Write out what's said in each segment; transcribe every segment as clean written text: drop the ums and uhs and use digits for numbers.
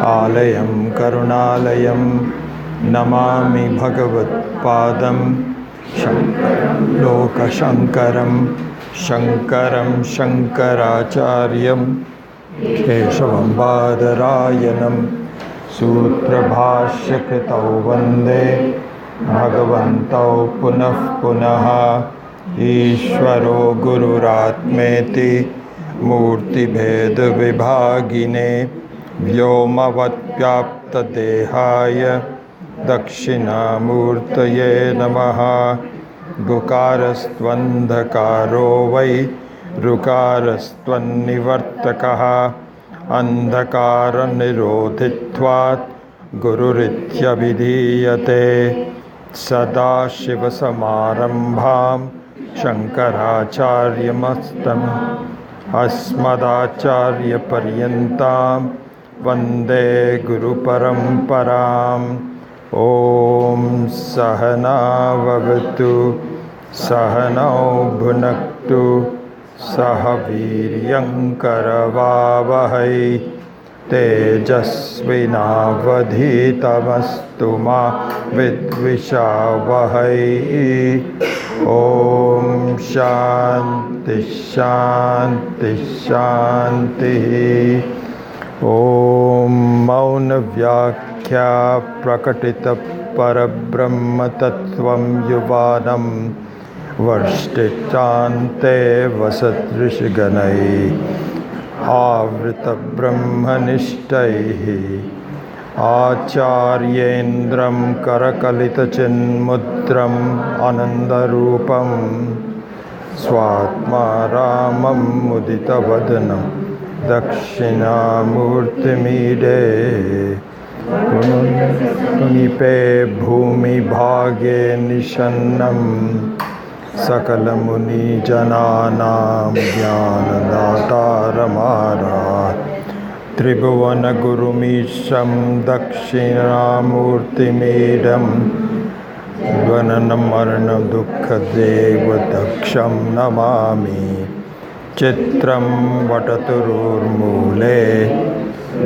आलयं करुणालयं नमामि भगवत्पादं शङ्करं लोकशङ्करं शङ्करं शङ्कराचार्यं केशवं बादरायणं सूत्रभाष्यकृतौ वन्दे भगवन्तौ पुनः पुनः। ईश्वरो गुरुरात्मेति मूर्तिभेदविभागिने व्योमवद्व्याप्तदेहाय दक्षिणामूर्तये नमः। गुकारस्त्वन्धकारो वै ऋकारस्त्वन्निवर्तकः अन्धकारनिरोधित्वात् गुरुरित्यभिधीयते। सदाशिवसमारम्भां शङ्कराचार्यमध्यमाम् अस्मदाचार्यपर्यन्तां वन्दे गुरुपरम्पराम्। ॐ सहना भवतु सहनौ भुनक्तु सह वीर्यङ्करवावहै तेजस्विनावधीतमस्तु मा विद्विषावहै। ॐ शान्ति शान्ति शान्तिः। ॐ मौनव्याख्या प्रकटितपरब्रह्मतत्त्वं युवानं वर्ष्टिचान्ते वसदृशगणैः आवृतब्रह्मनिष्ठैः आचार्येन्द्रं करकलितचिन्मुद्रम् आनन्दरूपं स्वात्मा रामं मुदितवदनं दक्षिणामूर्तिमीडे। पुनिपे भूमिभागे निषन्नं सकलमुनिजनानां ज्ञानदातारमारात् त्रिभुवनगुरुमीशं दक्षिणामूर्तिमीडं ध्वननमरणदुःखदेवदक्षं नमामि। चित्रं वटतुरुर्मूले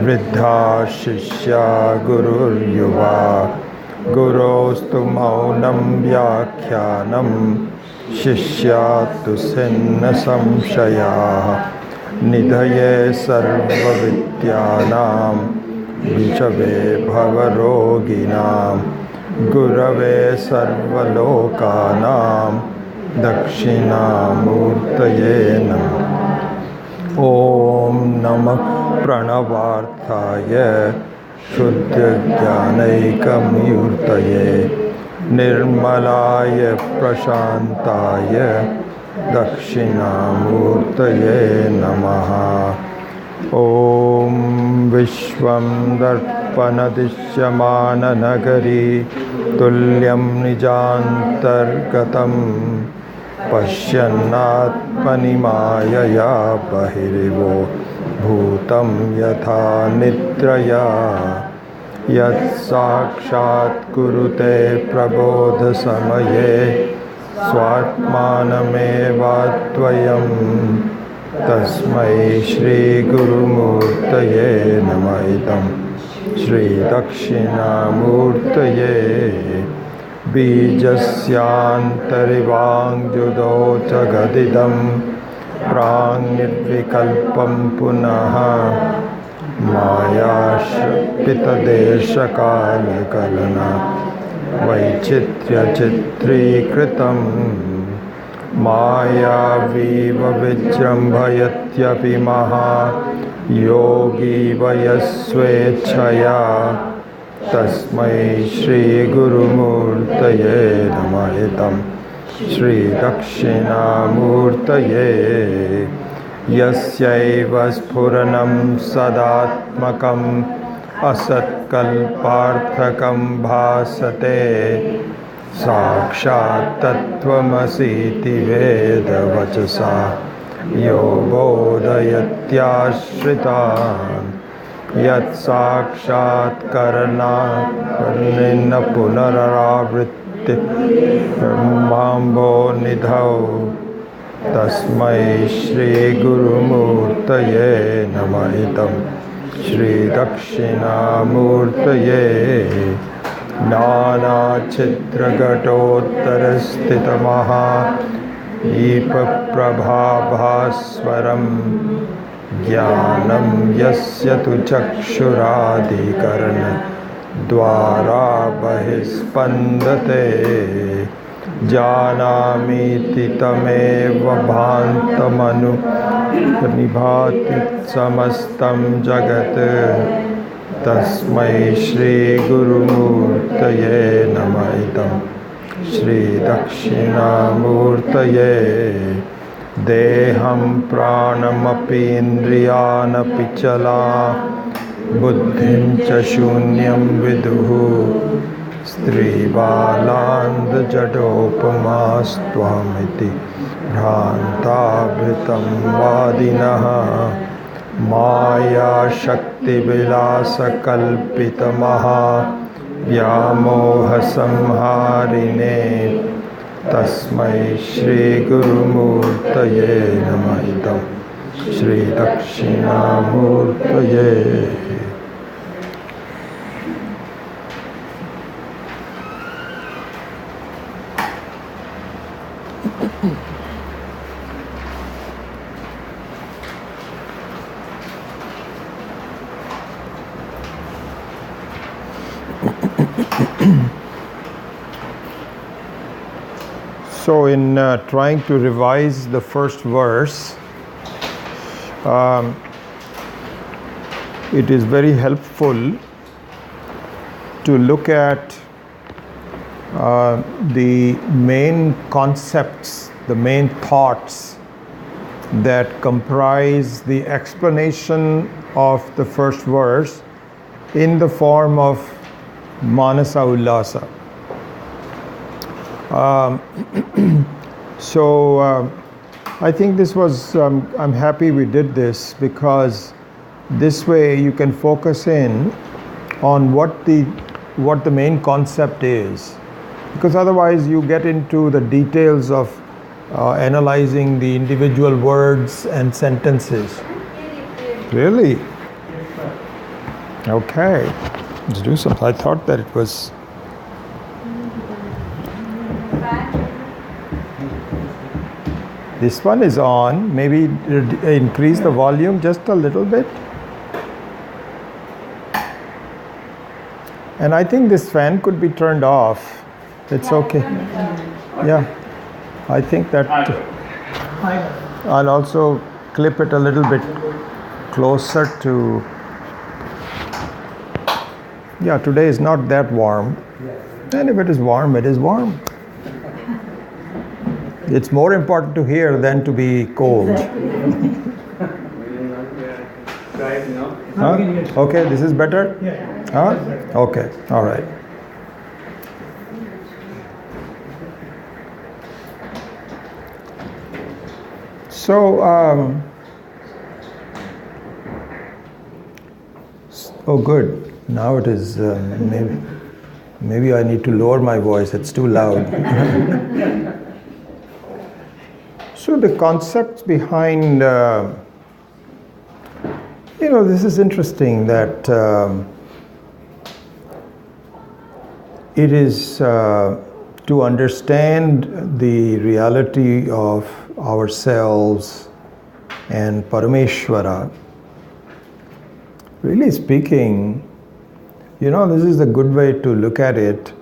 वृद्धा शिष्या गुरुर्युवा गुरोस्तु मौनं व्याख्यानं शिष्यास्तु छिन्नसंशयाः। निधये सर्वविद्यानां विषवे भवरोगिणां गुरवे सर्वलोकानां दक्षिणामूर्तये नमः। ॐ नमः प्रणवार्थाय शुद्धज्ञानैकमूर्तये निर्मलाय प्रशान्ताय दक्षिणामूर्तये नमः। ॐ विश्वं दर्पणदृश्यमाननगरी तुल्यं निजान्तर्गतं पश्यन्नात्मनि मायया बहिर्वो भूतं यथा निद्रया। यत्साक्षात्कुरुते प्रबोधसमये स्वात्मानमेवाद्वयं तस्मै श्रीगुरुमूर्तये नमः। इदं श्रीदक्षिणामूर्तये बीजस्यान्तरिवाङ्जुदो च गदिदं प्राङ्निर्विकल्पं पुनः मायाश्रितदेशकालकलना वैचित्र्यचित्रीकृतं मायावीव विजृम्भयत्यपि महायोगी वयस्वेच्छया तस्मै श्रीगुरुमूर्तये नमः। इदं श्रीदक्षिणामूर्तये यस्यैव स्फुरणं सदात्मकम् असत्कल्पार्थकं भासते साक्षात् तत्त्वमसीति वेदवचसा यो बोधयत्याश्रितान्। यत्साक्षात्करणात् पुनरावृत्ति ब्रह्माम्बो निधौ तस्मै श्रीगुरुमूर्तये नमः। इदं Shri Dakshinamurtaye Nana Chitra Gatottarastita Maha Ipa Prabhabhaswaram Jnanam Yasya Tu Chakshuradikarana Dvara Bahispandate Janamiti Tameva Bhantamanu Nibhati Samastam Jagat Tasmai Shri Guru Murtaye Namaitam Shri Dakshinamurtaye Deham Pranamapi Indriyanapi Chala Buddhim Cha Shunyam Viduhu Stri Balandha Jadopamastwamiti Bhrantabhritam Vadinaha Maya Shakti Vilasa Kalpita Maha Vyamoha Samharine Tasmai Shri Guru Murtaye Namaitam Shri Dakshinamurtaye. So in trying to revise the first verse, it is very helpful to look at the main concepts, the main thoughts that comprise the explanation of the first verse in the form of Manasa Ullasa. I think this was, I'm happy we did this, because this way you can focus in on what the main concept is, because otherwise you get into the details of analyzing the individual words and sentences. Really? Okay, let's do something. I thought that it was. This one is on. Maybe increase the volume just a little bit. And I think this fan could be turned off. It's okay. Yeah, I think that. I'll also clip it a little bit closer to. Yeah, today is not that warm. And if it is warm, it is warm. It's more important to hear than to be cold. Huh? Okay, this is better? Huh? Okay, all right. So, oh good. Now it is, maybe I need to lower my voice, it's too loud. So the concepts behind, this is interesting that it is to understand the reality of ourselves and Parameshwara. Really speaking, this is a good way to look at it,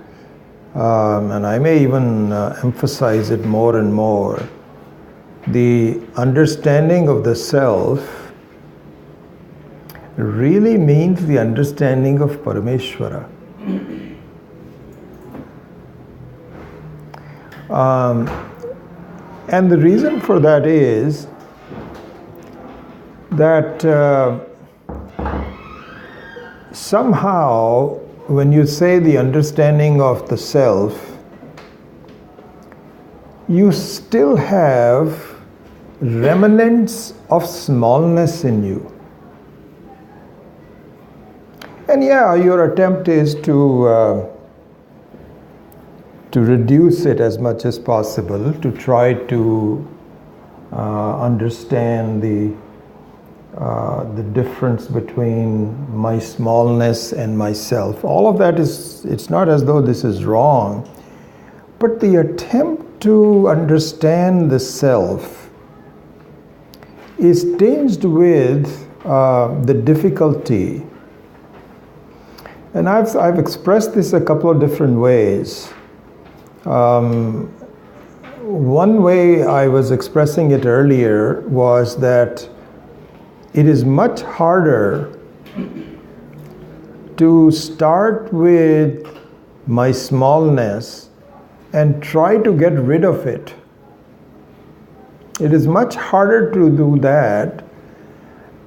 and I may even emphasize it more and more. The understanding of the self really means the understanding of Parameshwara. And the reason for that is that somehow when you say the understanding of the self, you still have remnants of smallness in you. And yeah, your attempt is to reduce it as much as possible, to try to understand the the difference between my smallness and myself. All of that is, it's not as though this is wrong, but the attempt to understand the self is tinged with the difficulty. And I've expressed this a couple of different ways. One way I was expressing it earlier was that it is much harder to start with my smallness and try to get rid of it. It is much harder to do that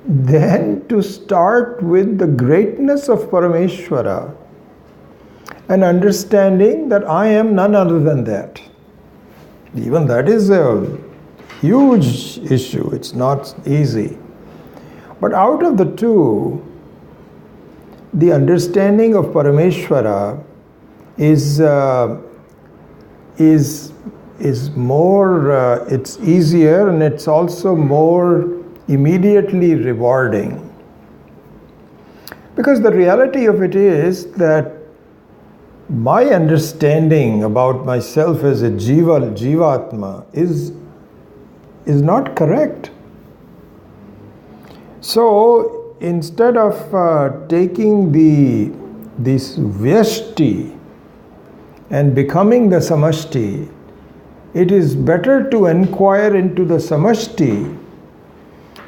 than to start with the greatness of Parameshwara and understanding that I am none other than that. Even that is a huge issue. It's not easy. But out of the two, the understanding of Parameshwara is more, it's easier, and it's also more immediately rewarding. Because the reality of it is that my understanding about myself as a jivatma is not correct. So instead of taking this vyashti and becoming the samashti, it is better to inquire into the samashti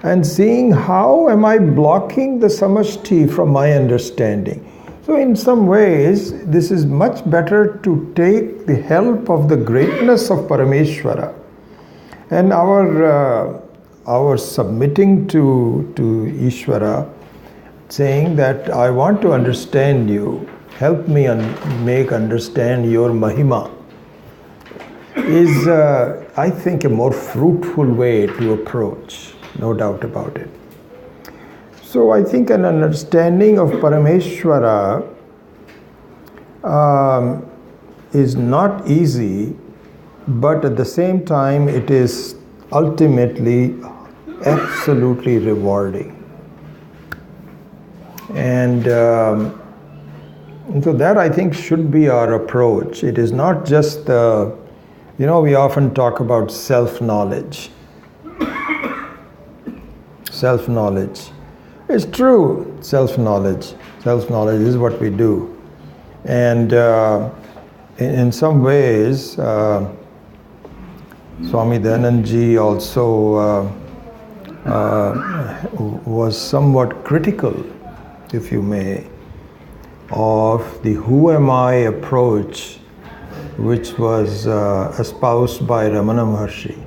and seeing how am I blocking the samashti from my understanding. So in some ways, this is much better to take the help of the greatness of Parameshwara and our submitting to Ishvara, saying that I want to understand you, help me understand your Mahima, is I think a more fruitful way to approach, no doubt about it. So I think an understanding of Parameshwara is not easy, but at the same time it is ultimately absolutely rewarding. And so that I think should be our approach. It is not just we often talk about self-knowledge. Self-knowledge. It's true, self-knowledge. Self-knowledge is what we do. And in some ways, Swami Dayanand also was somewhat critical, if you may, of the who am I approach, which was espoused by Ramana Maharshi.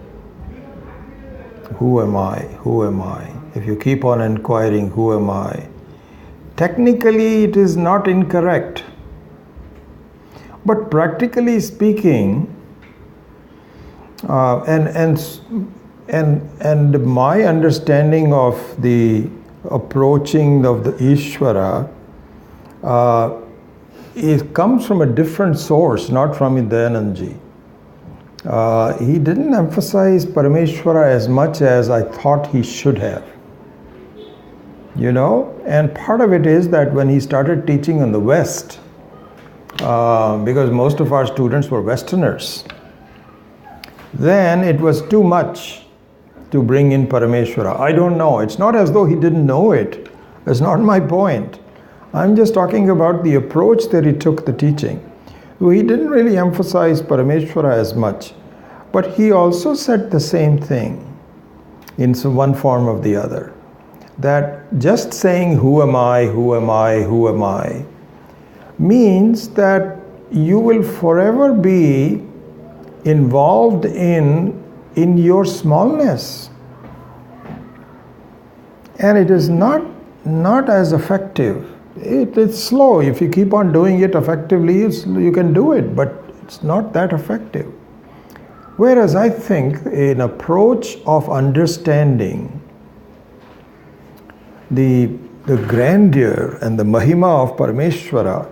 Who am I? Who am I? If you keep on inquiring, who am I? Technically, it is not incorrect. But practically speaking, and my understanding of the approaching of the Ishvara, it comes from a different source, not from Dayanandji. He didn't emphasize Parameshwara as much as I thought he should have. And part of it is that when he started teaching in the West, because most of our students were Westerners, then it was too much to bring in Parameshwara. I don't know. It's not as though he didn't know it. That's not my point. I'm just talking about the approach that he took the teaching. So he didn't really emphasize Parameshwara as much. But he also said the same thing in one form or the other. That just saying who am I, who am I, who am I, means that you will forever be involved in your smallness. And it is not as effective. It's slow. If you keep on doing it effectively, you can do it, but it's not that effective. Whereas I think an approach of understanding the grandeur and the Mahima of Parameshwara,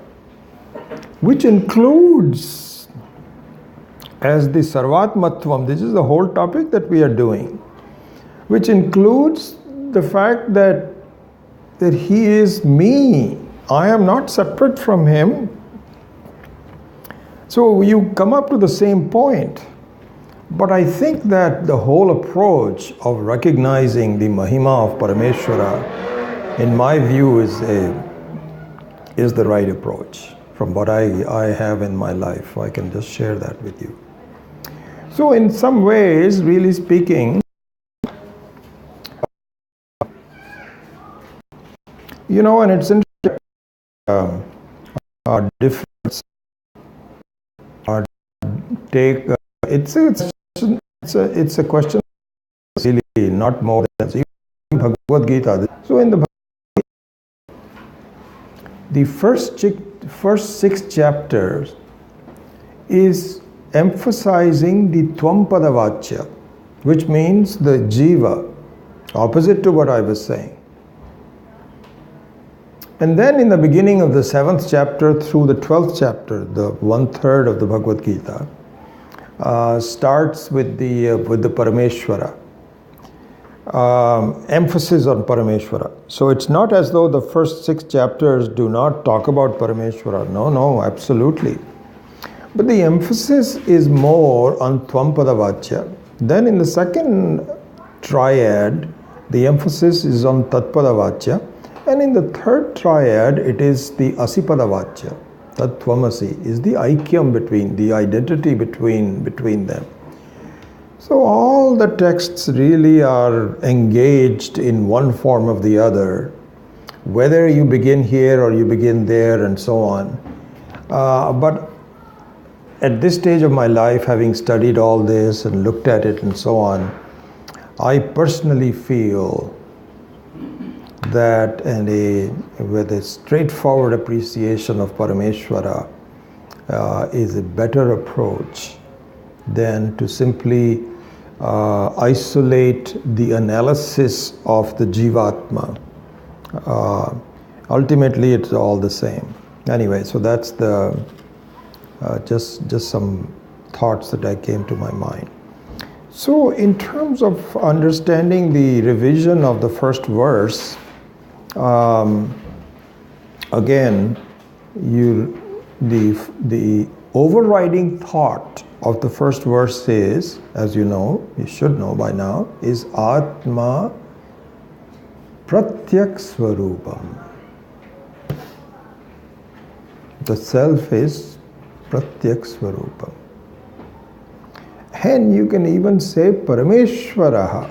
which includes as the Sarvatmatvam, this is the whole topic that we are doing, which includes the fact that he is me. I am not separate from him. So you come up to the same point. But I think that the whole approach of recognizing the Mahima of Parameshwara, in my view, is the right approach from what I have in my life. I can just share that with you. So in some ways, really speaking, and it's interesting, our difference, our take, it's a question, really not more than even Bhagavad Gita. So in the first 6 chapters is emphasizing the Tvampada Vachya, which means the Jiva, opposite to what I was saying. And then in the beginning of the 7th chapter through the 12th chapter, the 1/3 of the Bhagavad Gita, starts with the Parameshwara, emphasis on Parameshwara. So it's not as though the first 6 chapters do not talk about Parameshwara. No, absolutely. But the emphasis is more on Tvampada Vachya. Then in the second triad, the emphasis is on Tatpada Vachya. And in the third triad, it is the Asipada Vachya. Tat Tvamasi is the aikyam between, the identity between them. So all the texts really are engaged in one form or the other, whether you begin here or you begin there and so on. But at this stage of my life, having studied all this and looked at it and so on, I personally feel that with a straightforward appreciation of Parameshwara is a better approach than to simply isolate the analysis of the Jivatma. Ultimately, it's all the same. Anyway, so that's the just some thoughts that I came to my mind. So in terms of understanding the revision of the first verse, again, the overriding thought of the first verse is, as you know, you should know by now, is Atma Pratyak Swarupam. The self is Pratyak Swarupam. And you can even say Parameshwaraha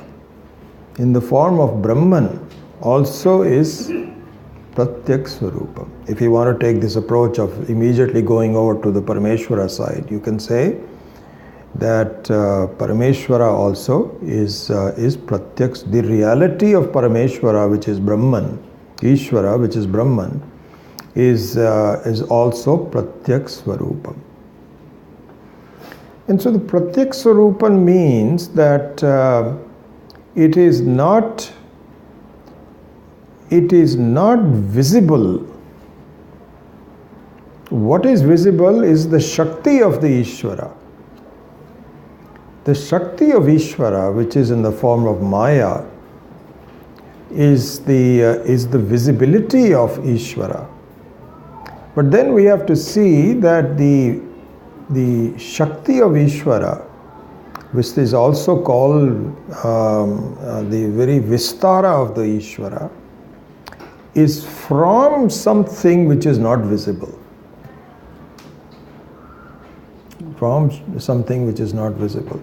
in the form of Brahman also is Pratyak Swarupam. If you want to take this approach of immediately going over to the Parameshwara side, you can say that Parameshwara also is Pratyak. The reality of Parameshwara, which is Brahman, Ishvara, which is Brahman, is also Pratyak Swarupam. And so the Pratyak Swarupam means that it is not visible. What is visible is the Shakti of the Ishvara. The Shakti of Ishvara, which is in the form of Maya, is the visibility of Ishvara. But then we have to see that the Shakti of Ishvara, which is also called the very Vistara of the Ishvara, is from something which is not visible. From something which is not visible.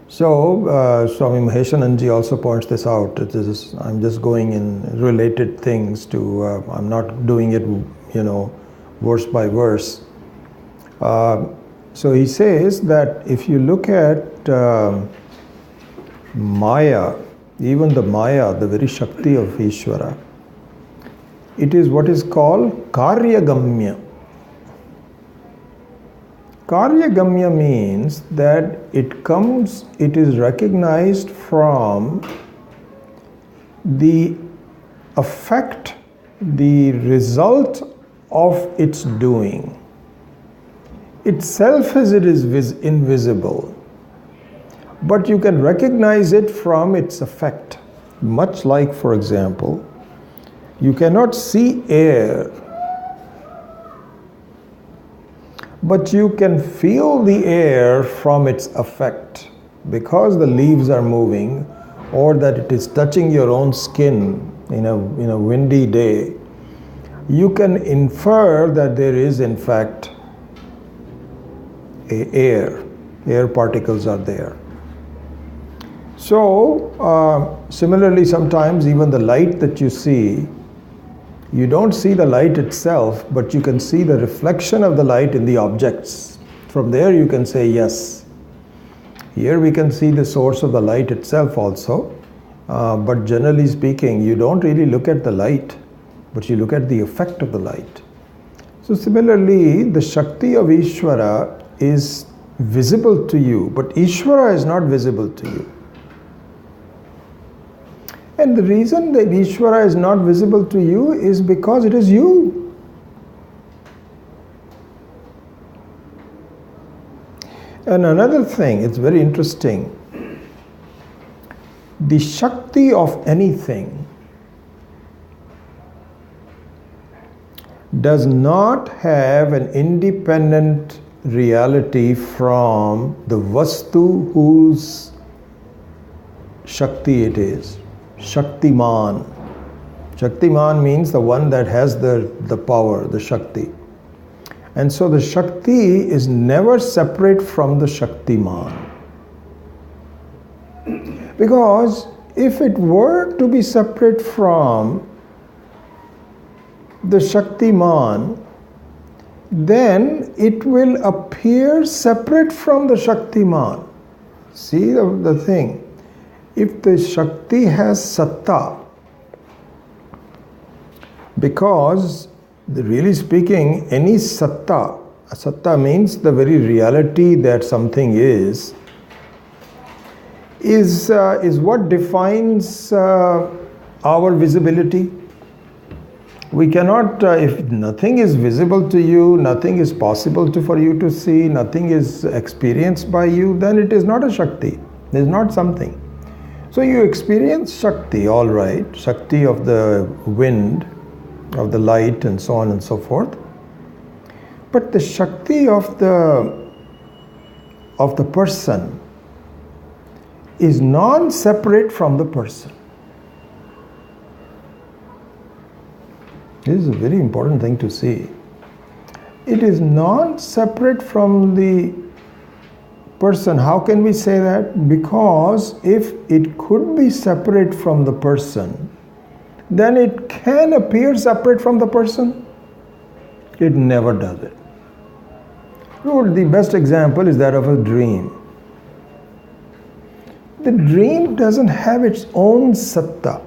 So, Swami Maheshananji also points this out. I'm just going in related things to, I'm not doing it, verse by verse. So he says that if you look at Maya, even the Maya, the very Shakti of Ishvara, it is what is called Karyagamya. Karyagamya means that it is recognized from the effect, the result of its doing. Itself as it is invisible, but you can recognize it from its effect. Much like, for example, you cannot see air, but you can feel the air from its effect. Because the leaves are moving, or that it is touching your own skin in a windy day, you can infer that there is in fact air particles are there. So similarly, sometimes even the light that you see, you don't see the light itself, but you can see the reflection of the light in the objects. From there you can say yes. Here we can see the source of the light itself also, but generally speaking, you don't really look at the light, but you look at the effect of the light. So similarly, the Shakti of Ishvara is visible to you, but Ishvara is not visible to you. And the reason that Ishvara is not visible to you is because it is you. And another thing, it's very interesting. The Shakti of anything does not have an independent reality from the Vastu whose Shakti it is. Shaktiman. Shaktiman means the one that has the power, the Shakti. And so the Shakti is never separate from the Shaktiman. Because if it were to be separate from the Shaktiman, then it will appear separate from the Shaktiman. See the thing. If the Shakti has Satta, because really speaking, any Satta means the very reality that something is what defines our visibility. We cannot, if nothing is visible to you, nothing is possible for you to see, nothing is experienced by you, then it is not a Shakti. It is not something. So you experience Shakti, all right, Shakti of the wind, of the light, and so on and so forth. But the Shakti of the person is non-separate from the person. This is a very important thing to see. It is non-separate from the person. How can we say that? Because if it could be separate from the person, then it can appear separate from the person. It never does it. The best example is that of a dream. The dream doesn't have its own satta.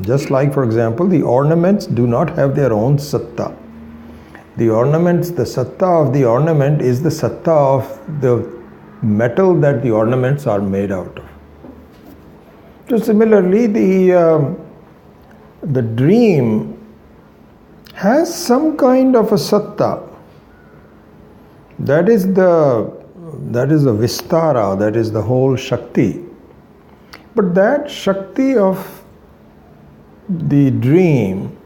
Just like, for example, the ornaments do not have their own satta. The ornaments, the satta of the ornament is the satta of the metal that the ornaments are made out of. So similarly, the dream has some kind of a satta. That is the Vistara, that is the whole Shakti. But that Shakti of the dream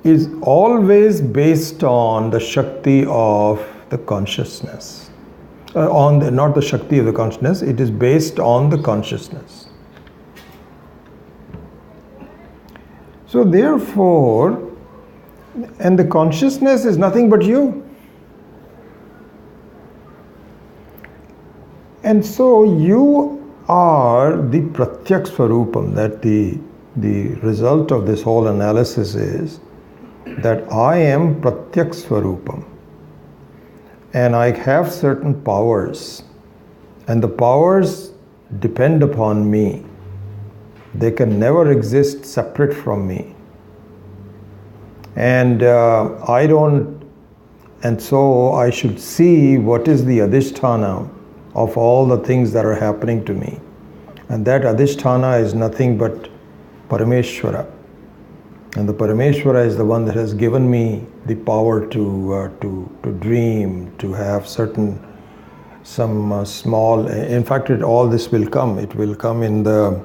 is always based on the Shakti of the consciousness. Not the Shakti of the consciousness, it is based on the consciousness. So therefore, and the consciousness is nothing but you. And so you are the Pratyak Swarupam, that the result of this whole analysis is that I am Pratyak Swarupam. And I have certain powers, and the powers depend upon me. They can never exist separate from me. And so I should see what is the Adhisthana of all the things that are happening to me. And that Adhisthana is nothing but Parameshwara. And the Parameshwara is the one that has given me the power to dream, to have some small. In fact, all this will come. It will come in the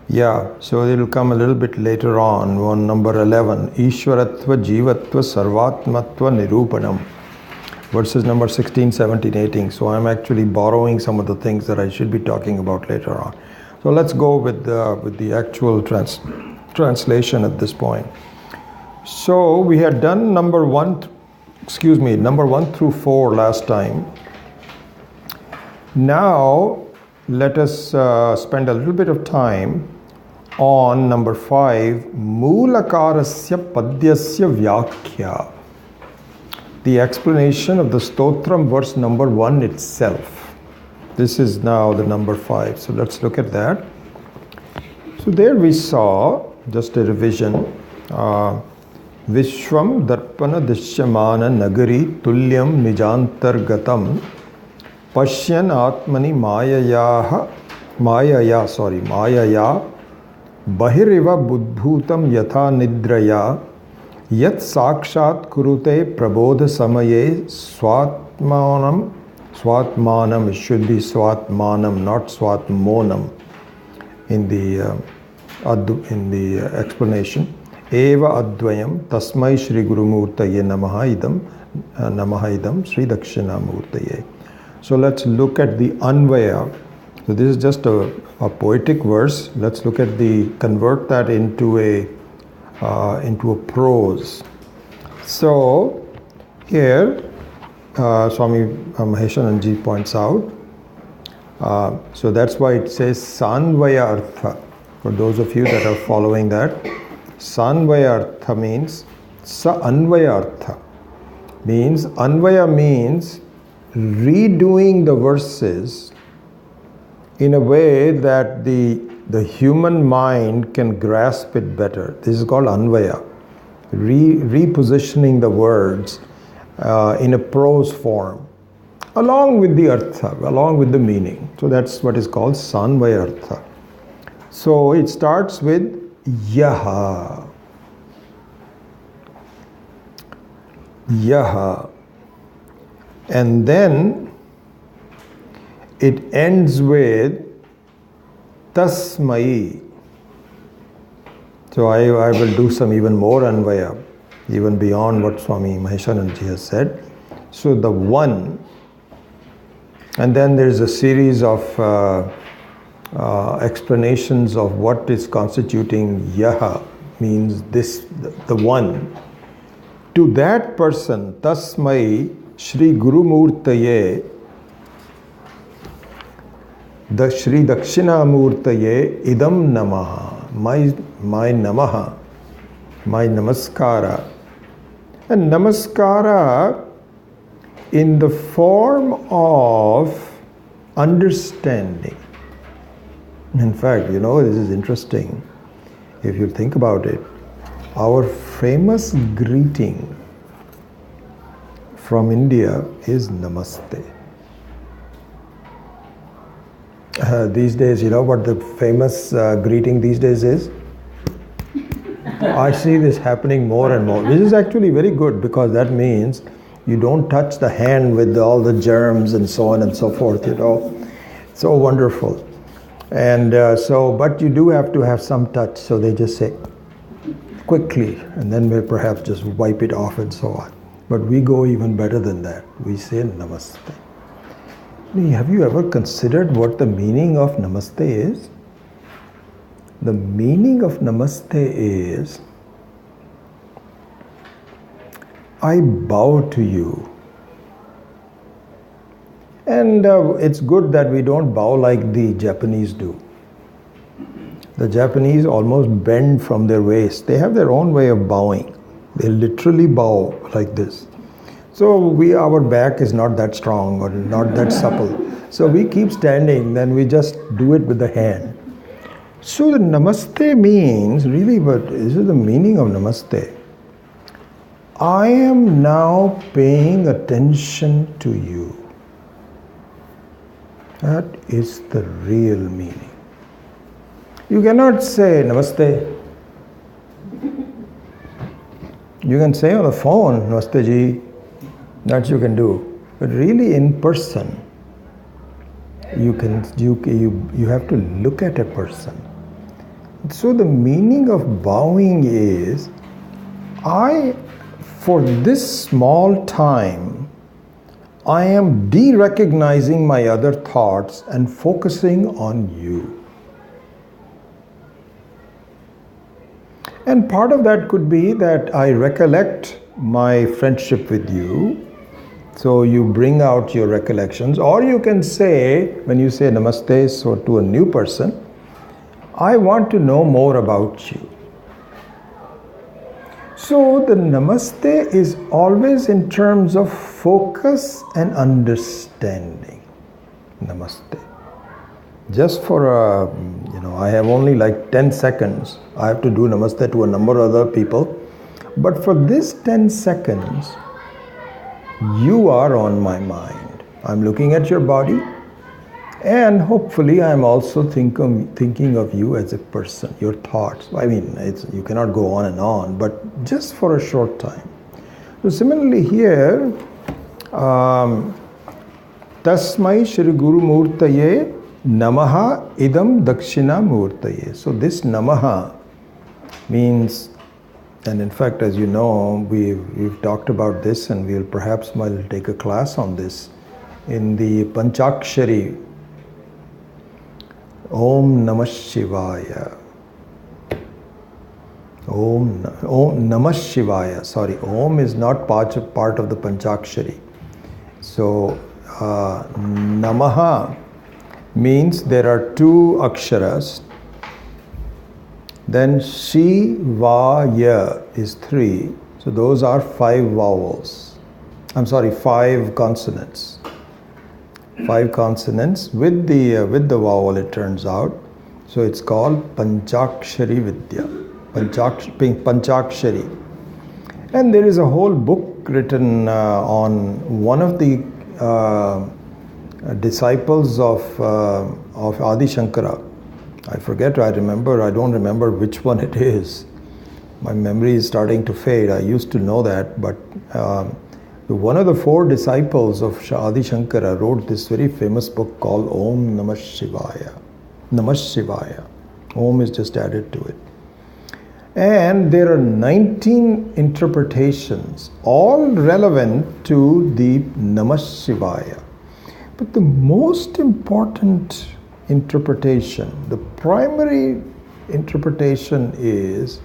Yeah, so it'll come a little bit later on number 11. Ishwaratva, Jivatva, Sarvatmatva, Nirupanam. Verses number 16, 17, 18. So I'm actually borrowing some of the things that I should be talking about later on. So let's go with the actual translation at this point. So we had done number 1 through 4 last time. Now let us spend a little bit of time on number 5, Moolakarasya Padyasya Vyakhya. The explanation of the Stotram verse number 1 itself. This is now the number 5. So let's look at that. So there we saw, just a revision, Vishwam Darpana Dishyamana Nagari Tulyam Nijantargatam Pashyan Atmani Mayaya Bahiriva Budbhutam Yatha Nidraya Yat Sakshat Kurute Prabodha Samaye Swatmanam, it should be Swatmanam, not Swatmonam in the explanation. Eva Advayam Tasmai Shri Gurumurtaye Namaha Idam Sri Dakshinamurtaye. So let's look at the Anvaya. So this is just a poetic verse. Let's convert that into a prose. So here Swami Maheshananji points out, so that's why it says Sanvaya Artha. For those of you that are following that, Sanvaya Artha means Anvaya Artha. Anvaya means redoing the verses in a way that the human mind can grasp it better. This is called Anvaya. Repositioning the words in a prose form, along with the Artha, along with the meaning. So that's what is called Sanvaya Artha. So it starts with Yaha. Yaha. And then it ends with Tasmai. So I will do some even more Anvaya, even beyond what Swami Maheshananji has said. So the one, and then there's a series of explanations of what is constituting Yaha, means this, the one. To that person, Tasmai Shri Gurumurtaye, the Shri Dakshinamurtaye Idam Namaha, my Namaha, my Namaskara. And Namaskara in the form of understanding. In fact, this is interesting. If you think about it, our famous greeting from India is Namaste. These days, what the famous greeting these days is? I see this happening more and more. This is actually very good, because that means you don't touch the hand with all the germs and so on and so forth, So wonderful. And but you do have to have some touch, so they just say quickly, and then we'll perhaps just wipe it off and so on. But we go even better than that. We say Namaste. Have you ever considered what the meaning of Namaste is? The meaning of Namaste is, I bow to you. And it's good that we don't bow like the Japanese do. The Japanese almost bend from their waist. They have their own way of bowing. They literally bow like this. So our back is not that strong or not that supple. So we keep standing, then we just do it with the hand. So the Namaste means, really, but this is the meaning of Namaste. I am now paying attention to you. That is the real meaning. You cannot say Namaste. You can say on the phone, Namaste ji, that you can do. But really in person, you have to look at a person. So the meaning of bowing is, for this small time, I am de-recognizing my other thoughts and focusing on you. And part of that could be that I recollect my friendship with you. So you bring out your recollections, or you can say, when you say namaste, so to a new person, I want to know more about you. So the namaste is always in terms of focus and understanding. Namaste. Just for I have only like 10 seconds. I have to do namaste to a number of other people. But for this 10 seconds, you are on my mind. I'm looking at your body, and hopefully I'm also thinking of you as a person, your thoughts. I mean, you cannot go on and on, but just for a short time. So similarly here, Tasmai Shri Guru Murtaye Namaha Idam Dakshinamurtaye. So this Namaha means, and in fact, as you know, we've talked about this, and we'll perhaps take a class on this in the Panchakshari. Om Namah Shivaya. Om Namah Shivaya. Sorry, Om is not part of the Panchakshari. So Namaha means there are two aksharas. Then Shivaya is 3. So those are 5 vowels. 5 consonants. 5 consonants with the vowel, it turns out. So it's called Panchakshari Vidya. Panchakshari. And there is a whole book written on one of the disciples of Adi Shankara. I don't remember which one it is. My memory is starting to fade. I used to know that, but one of the 4 disciples of Adi Shankara wrote this very famous book called Om Namah Shivaya. Namah Shivaya. Om is just added to it. And there are 19 interpretations, all relevant to the Namah Shivaya. But the most important interpretation, the primary interpretation is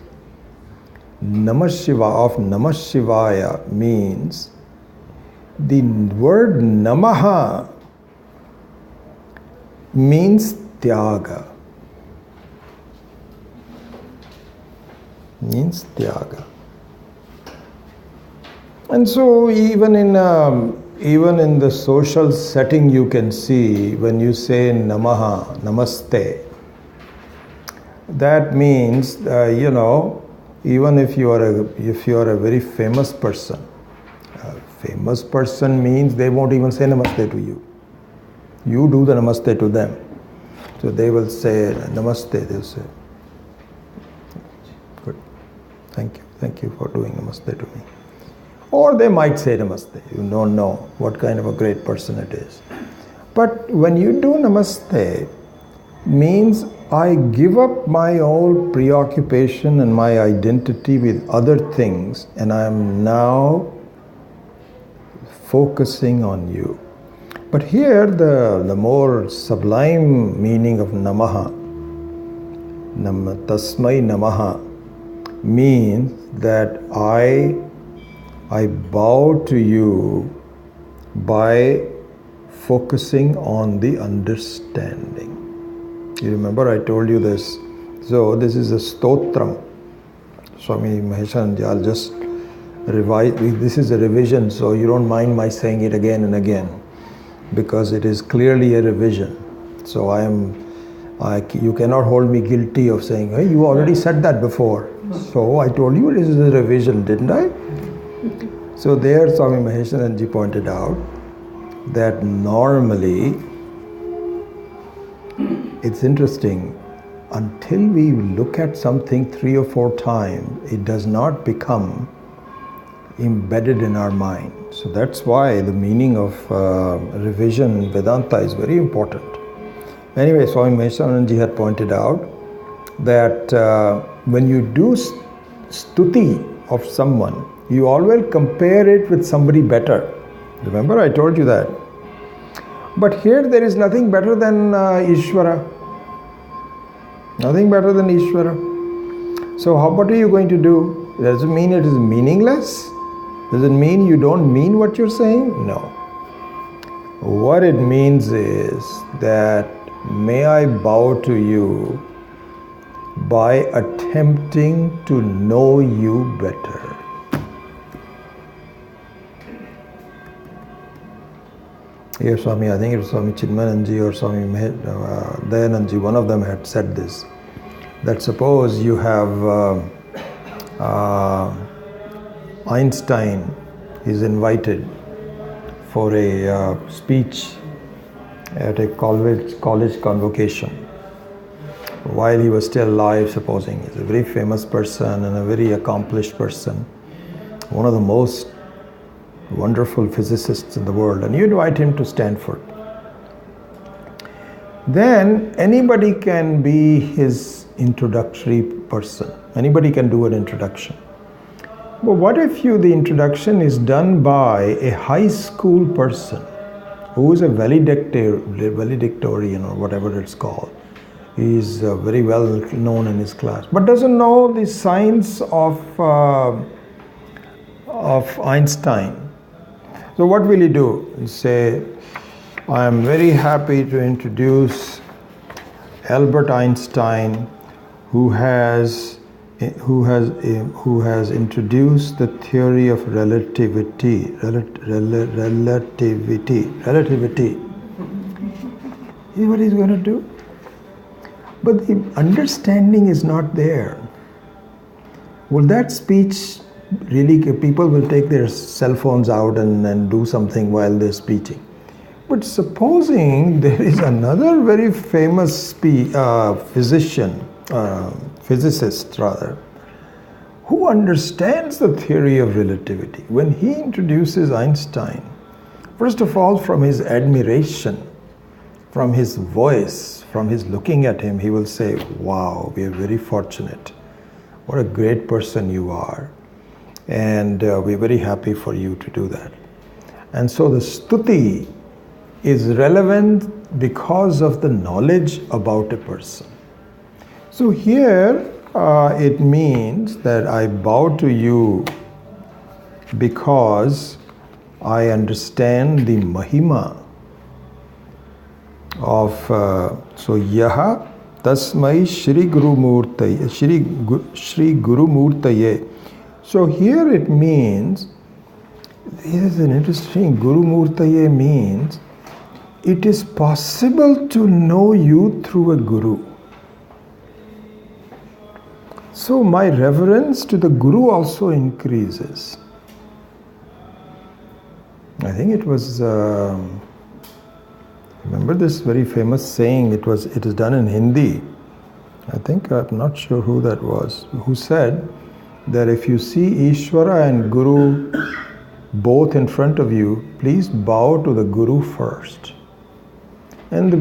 Namah Shivaya means the word Namaha means Tyaga. Means Tyaga. And so even in the social setting, you can see when you say Namaha, Namaste, that means even if you are a very famous person, famous person means they won't even say Namaste to you. You do the Namaste to them. So they will say Namaste, they'll say, good, thank you for doing Namaste to me. Or they might say Namaste. You don't know what kind of a great person it is. But when you do Namaste, means I give up my old preoccupation and my identity with other things, and I am now focusing on you. But here the more sublime meaning of Namaha, Tasmai Namaha, means that I bow to you by focusing on the understanding. You remember I told you this. So this is a stotram. Swami Maheshanji, I'll just revise. This is a revision, so you don't mind my saying it again and again, because it is clearly a revision. So you cannot hold me guilty of saying, hey, you already said that before. So I told you this is a revision, didn't I? So there Swami Maheshanji pointed out that normally, it's interesting, until we look at something 3 or 4 times, it does not become embedded in our mind. So that's why the meaning of revision in Vedanta is very important. Anyway, Swami Maheswarananji had pointed out that when you do stuti of someone, you always compare it with somebody better. Remember, I told you that. But here there is nothing better than Ishvara. Nothing better than Ishvara. So what are you going to do? Does it mean it is meaningless? Does it mean you don't mean what you're saying? No. What it means is that may I bow to you by attempting to know you better. Here Swami, I think it was Swami Chinmayananji or Swami Dayanandji, one of them had said this, that suppose you have Einstein is invited for a speech at a college convocation while he was still alive, supposing. He's a very famous person and a very accomplished person, one of the most wonderful physicists in the world, and you invite him to Stanford. Then anybody can be his introductory person. Anybody can do an introduction. But what if the introduction is done by a high school person who is a valedictorian or whatever it's called? He is very well known in his class, but doesn't know the science of Einstein. So what will he do? He'll say, I am very happy to introduce Albert Einstein, who has introduced the theory of relativity. See what he's going to do? But the understanding is not there. Will that speech really, people will take their cell phones out and do something while they're speaking. But supposing there is another very famous physicist rather, who understands the theory of relativity. When he introduces Einstein, first of all, from his admiration, from his voice, from his looking at him, he will say, wow, we are very fortunate. What a great person you are. And we're very happy for you to do that. And so the stuti is relevant because of the knowledge about a person. So here it means that I bow to you because I understand the mahima of so yaha tasmai Shri Guru Murtaye, Shri Guru Murtaye. So here it means, this is an interesting, Guru Murtaye means it is possible to know you through a guru. So my reverence to the guru also increases. I think it was, remember this very famous saying, it is done in Hindi. I think, I'm not sure who that was, who said that if you see Ishvara and Guru both in front of you, please bow to the Guru first. And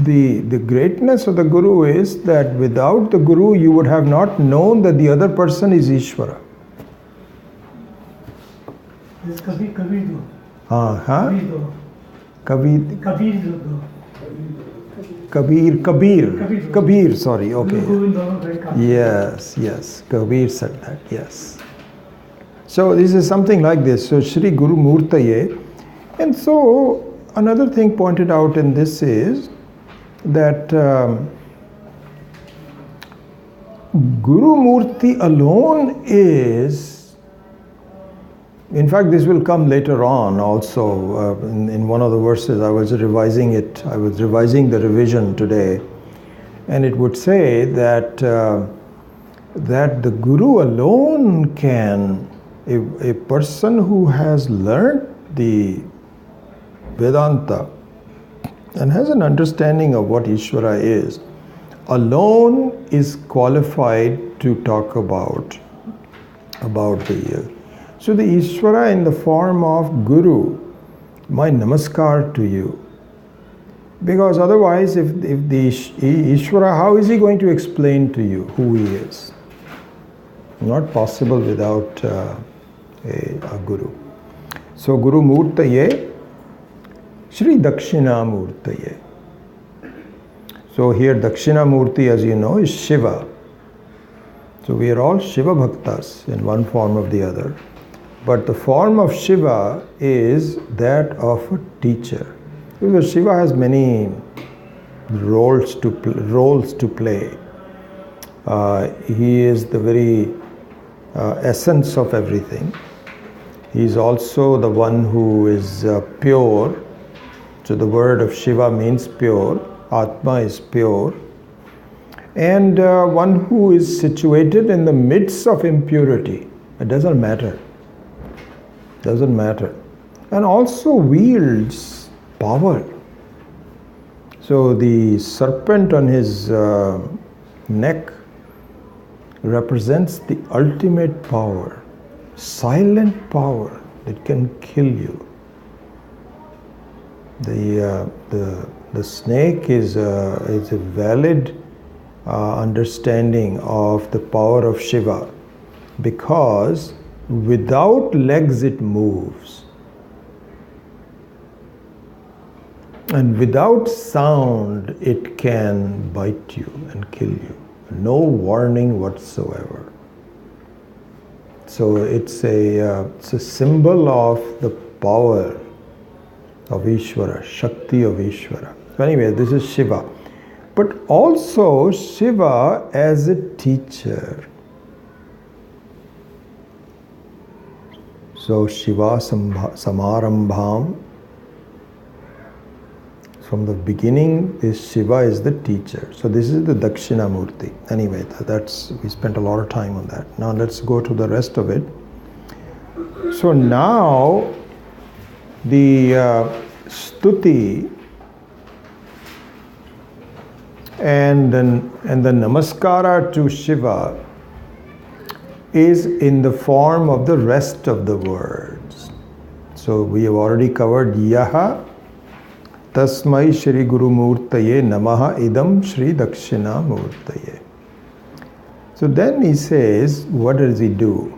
the greatness of the Guru is that without the Guru, you would have not known that the other person is Ishvara. This Kabir do. Kabir, sorry, okay. Yes, Kabir said that, yes. So this is something like this. So Shri Guru Murtaye. And so another thing pointed out in this is that Guru Murti alone is, in fact this will come later on also in one of the verses. I was revising the revision today, and it would say that that the Guru alone can, a person who has learned the Vedanta and has an understanding of what Ishvara is, alone is qualified to talk about the so the Ishvara in the form of Guru, my namaskar to you. Because otherwise, if the Ishvara, how is he going to explain to you who he is? Not possible without a guru. So Guru Murtaye, Shri Dakshinamurtaye. So here Dakshinamurti, as you know, is Shiva. So we are all Shiva Bhaktas in one form or the other. But the form of Shiva is that of a teacher. Because Shiva has many roles to play. He is the very essence of everything. He is also the one who is pure. So the word of Shiva means pure. Atma is pure. And one who is situated in the midst of impurity. It doesn't matter. Doesn't matter. And also wields power. So the serpent on his neck represents the ultimate power, silent power that can kill you. The snake is a valid understanding of the power of Shiva, because without legs it moves, and without sound it can bite you and kill you. No warning whatsoever. So it's a symbol of the power of Ishvara, Shakti of Ishvara. So anyway, this is Shiva. But also Shiva as a teacher. So Shiva Samarambham. From the beginning, this Shiva is the teacher. So this is the Dakshinamurti. Anyway, we spent a lot of time on that. Now let's go to the rest of it. So now the Stuti and the Namaskara to Shiva is in the form of the rest of the words. So we have already covered Yaha Tasmai Shri Guru Murtaye Namaha Idam Shri Dakshinamurtaye. So then he says, what does he do?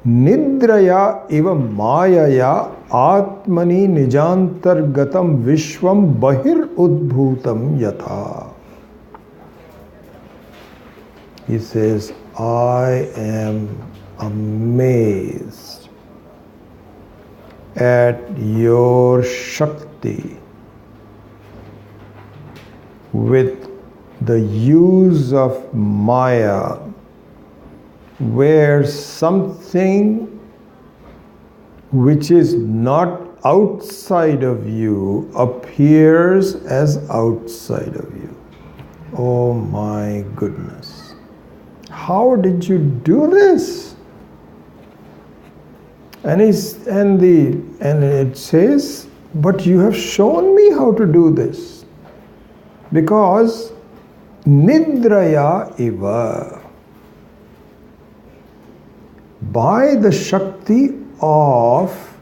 Nidraya iva mayaya atmani nijantargatam vishwam bahir udbhutam yatha. He says, I am amazed at your Shakti with the use of Maya, where something which is not outside of you appears as outside of you. Oh my goodness. How did you do this? And it says, but you have shown me how to do this. Because Nidraya iva, by the Shakti of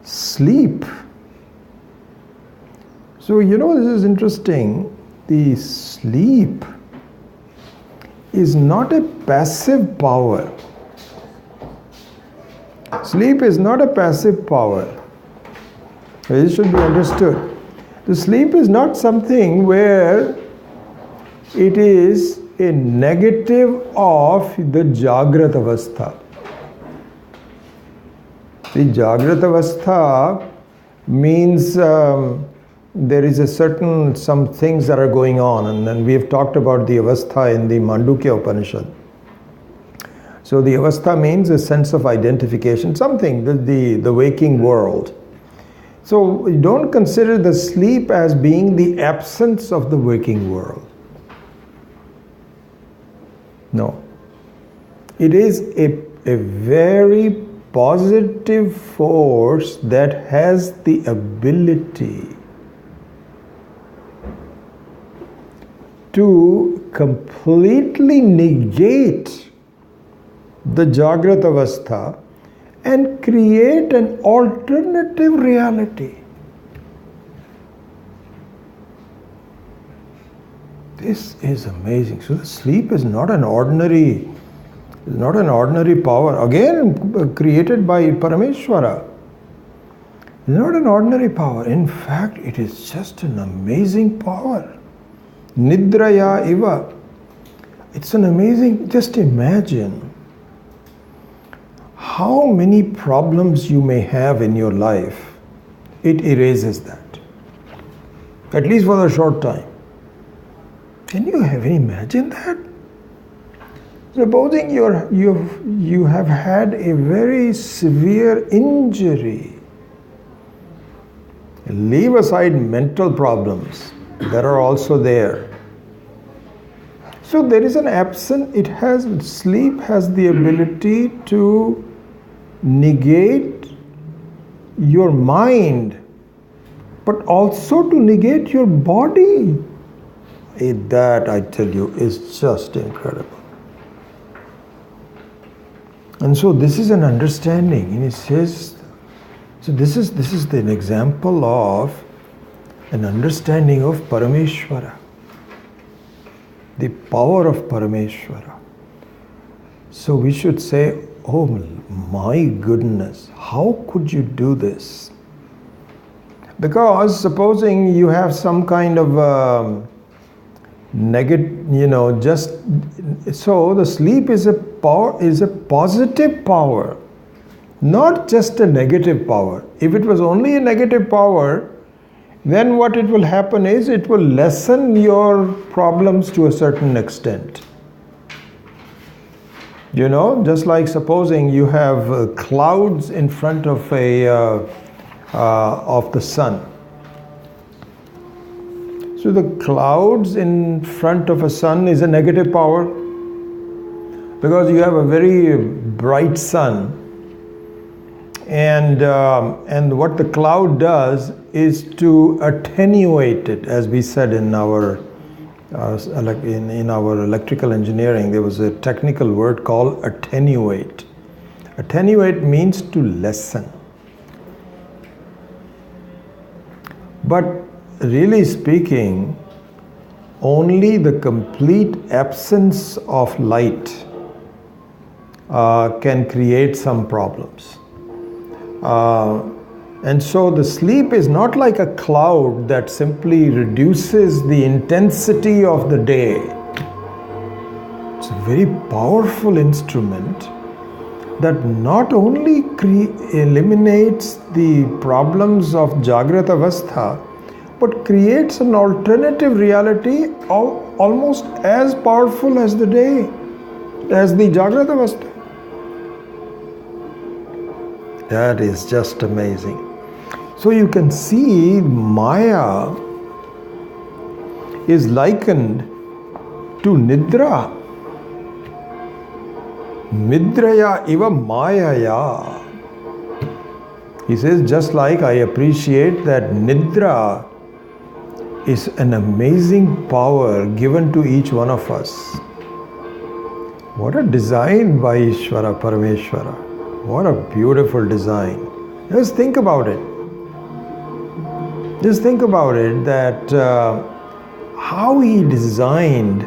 sleep. So this is interesting. The sleep is not a passive power. Sleep is not a passive power. This should be understood. The sleep is not something where it is a negative of the Jagrat Avastha. The Jagrat Avastha means there is some things that are going on, and we have talked about the Avastha in the Mandukya Upanishad. So the Avastha means a sense of identification, something, the waking world. So don't consider the sleep as being the absence of the waking world. No. It is a very positive force that has the ability to completely negate the Jagrat Avastha and create an alternative reality. This is amazing. So the sleep is not an ordinary power. Again, created by Parameshwara. Not an ordinary power. In fact, it is just an amazing power. Nidraya iva. It's an amazing, just imagine how many problems you may have in your life. It erases that. At least for a short time. Can you even imagine that? Supposing you have had a very severe injury. Leave aside mental problems that are also there. So there is an absence. Sleep has the ability to negate your mind, but also to negate your body. That, I tell you, is just incredible. And so this is an understanding. And it says, so this is an example of an understanding of Parameshwara. The power of Parameshwara. So we should say, oh my goodness, how could you do this? Because supposing you have some kind of negative, so the sleep is a power, is a positive power, not just a negative power. If it was only a negative power, then what it will happen is it will lessen your problems to a certain extent. Just like supposing you have clouds in front of the sun. So the clouds in front of a sun is a negative power because you have a very bright sun, and what the cloud does is to attenuate it, as we said in our electrical engineering. There was a technical word called attenuate. Attenuate means to lessen. But really speaking, only the complete absence of light can create some problems. And so the sleep is not like a cloud that simply reduces the intensity of the day. It's a very powerful instrument that not only eliminates the problems of Jagrata Avastha, but creates an alternative reality almost as powerful as the day, as the Jagrata Avastha. That is just amazing. So you can see Maya is likened to Nidra. Nidraya iva Mayaya. He says, just like I appreciate that Nidra is an amazing power given to each one of us. What a design by Ishvara, Parameshwara. What a beautiful design. Just think about it. Just think about it, that how he designed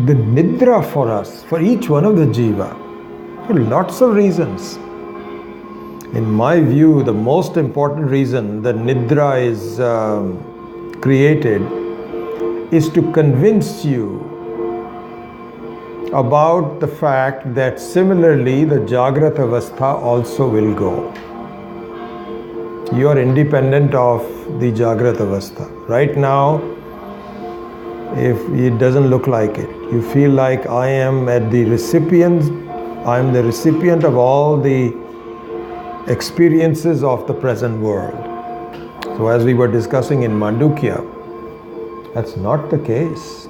the Nidra for us, for each one of the Jiva, for lots of reasons. In my view, the most important reason that Nidra is created is to convince you about the fact that similarly the Jagrata Avastha also will go. You are independent of the Jagrata Avastha. Right now, if it doesn't look like it, you feel like I am the recipient of all the experiences of the present world. So as we were discussing in Mandukya, that's not the case.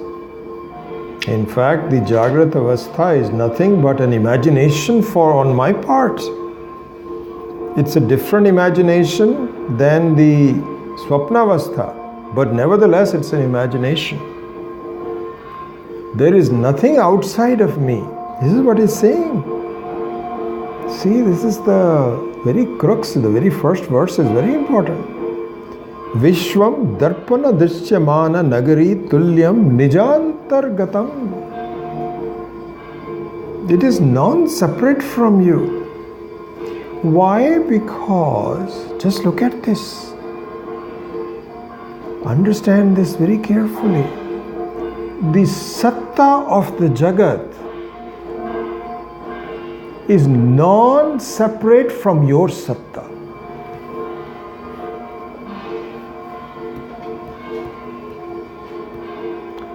In fact, the Jagrata Avastha is nothing but an imagination on my part. It's a different imagination than the Swapna Avastha, but nevertheless it's an imagination. There is nothing outside of me. This is what he's saying. See, this is the very crux, the very first verse is very important. Vishwam darpana drishyamana nagari tulyam nijantargatam. It is non-separate from you. Why? Because, just look at this. Understand this very carefully. The satta of the Jagat is non-separate from your satta.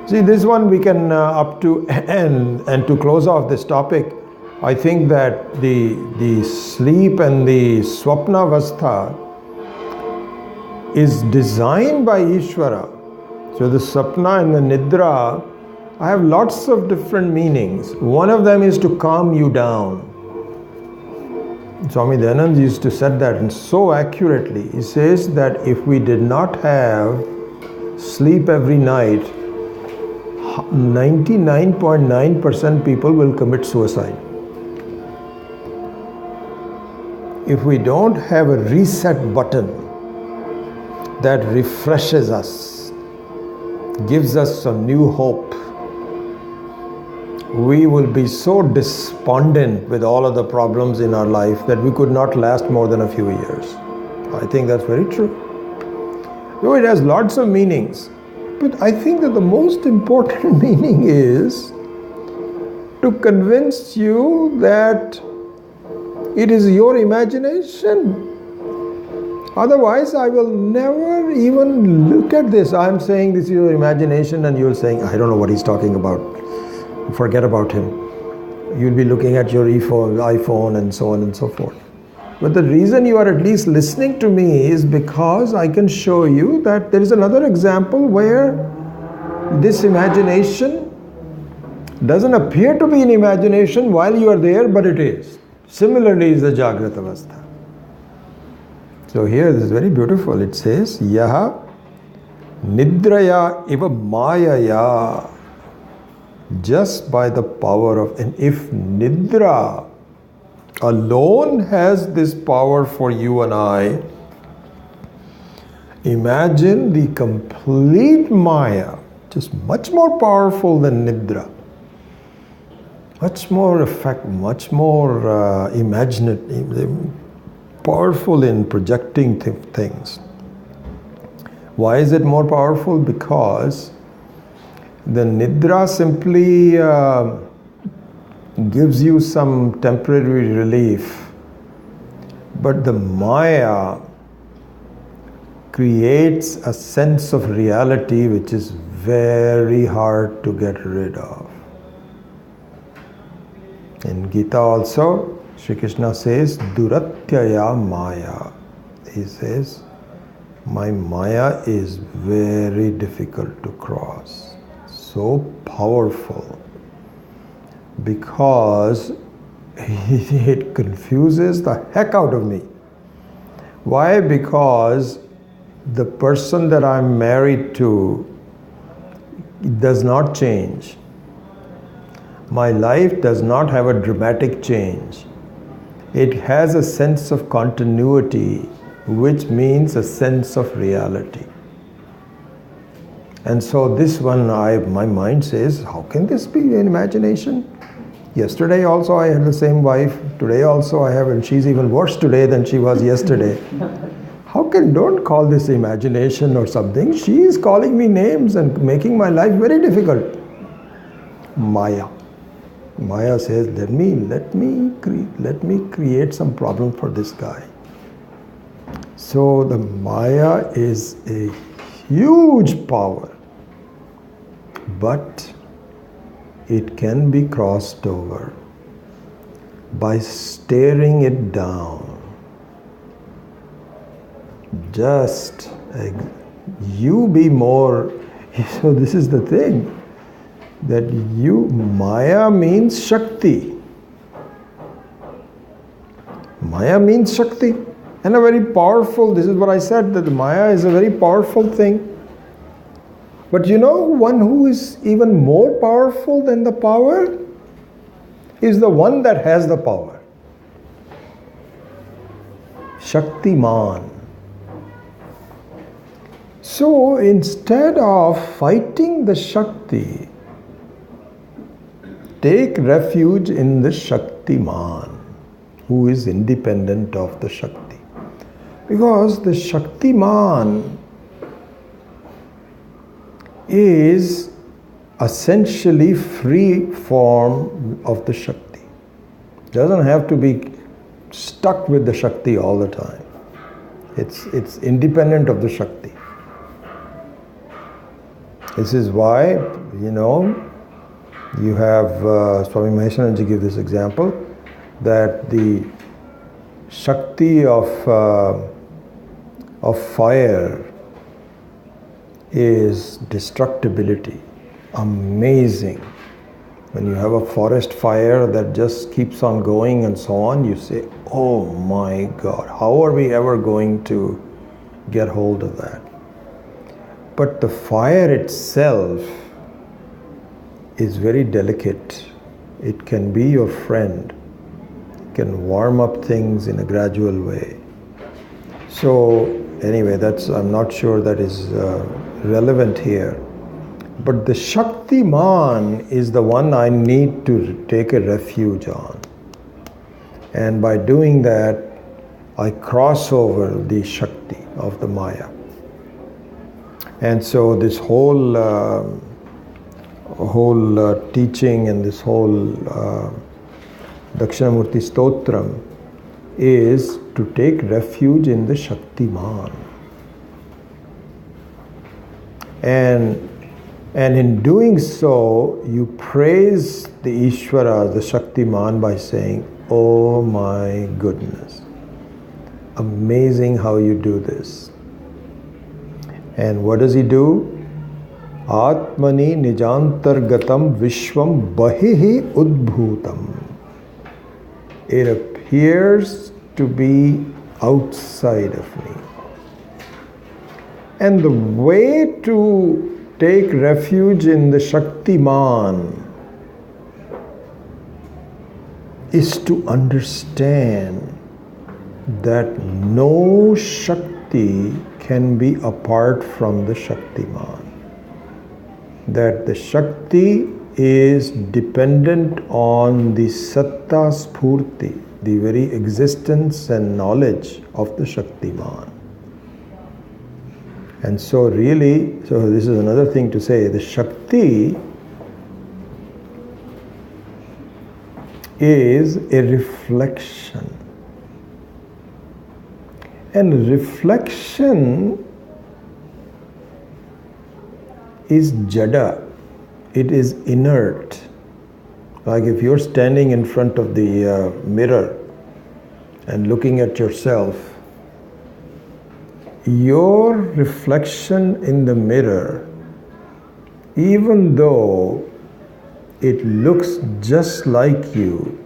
See, this one we can up to end, and to close off this topic, I think that the sleep and the swapnavastha is designed by Ishvara. So the sapna and the nidra, I have lots of different meanings. One of them is to calm you down. Swami Dayanand used to say that, and so accurately. He says that if we did not have sleep every night, 99.9% people will commit suicide. If we don't have a reset button that refreshes us, gives us some new hope, we will be so despondent with all of the problems in our life that we could not last more than a few years. I think that's very true. Though it has lots of meanings, but I think that the most important meaning is to convince you that it is your imagination. Otherwise, I will never even look at this. I am saying this is your imagination, and you're saying, I don't know what he's talking about. Forget about him. You'll be looking at your iPhone and so on and so forth. But the reason you are at least listening to me is because I can show you that there is another example where this imagination doesn't appear to be an imagination while you are there, but it is. Similarly is the Jagrata Avastha. So here this is very beautiful. It says, Yaha nidraya iva mayaya. Just by the power of, and if nidra alone has this power for you and I, imagine the complete Maya, just much more powerful than nidra, much more effect, much more imaginative, powerful in projecting things. Why is it more powerful? Because the nidra simply gives you some temporary relief, but the Maya creates a sense of reality which is very hard to get rid of. In Gita also, Sri Krishna says, Duratyaya Maya. He says, my Maya is very difficult to cross. So powerful, because it confuses the heck out of me. Why? Because the person that I'm married to does not change. My life does not have a dramatic change. It has a sense of continuity, which means a sense of reality. And so this one, my mind says, how can this be an imagination? Yesterday also I had the same wife. Today also I have, and she's even worse today than she was yesterday. Don't call this imagination or something. She is calling me names and making my life very difficult. Maya. Maya says, let me create some problem for this guy. So the Maya is a huge power, but it can be crossed over by staring it down. Just you be more. So this is the thing, that Maya means Shakti. Maya means Shakti, and a very powerful, this is what I said, that Maya is a very powerful thing. But one who is even more powerful than the power is the one that has the power. Shaktiman. So instead of fighting the Shakti, take refuge in the Shaktiman, who is independent of the Shakti. Because the Shaktiman is essentially free form of the Shakti. Doesn't have to be stuck with the Shakti all the time. It's independent of the Shakti. This is why, you have Swami Maheshananji give this example, that the Shakti of fire is destructibility. Amazing. When you have a forest fire that just keeps on going and so on, you say, oh my God, how are we ever going to get hold of that? But the fire itself is very delicate. It can be your friend. It can warm up things in a gradual way. So anyway, I'm not sure that is relevant here. But the Shaktiman is the one I need to take a refuge on. And by doing that, I cross over the Shakti of the Maya. And so this whole teaching and this whole Dakshinamurti Stotram is to take refuge in the Shaktiman. And in doing so, you praise the Ishvara, the Shaktiman, by saying, oh my goodness, amazing how you do this. And what does he do? Atmani nijantargatam vishwam bahihi udbhutam. It appears to be outside of me. And the way to take refuge in the Shaktiman is to understand that no Shakti can be apart from the Shaktiman. That the Shakti is dependent on the Satta Spurti, the very existence and knowledge of the Shaktiman. And so this is another thing to say, the Shakti is a reflection. And reflection is jada, it is inert. Like if you're standing in front of the mirror and looking at yourself, your reflection in the mirror, even though it looks just like you,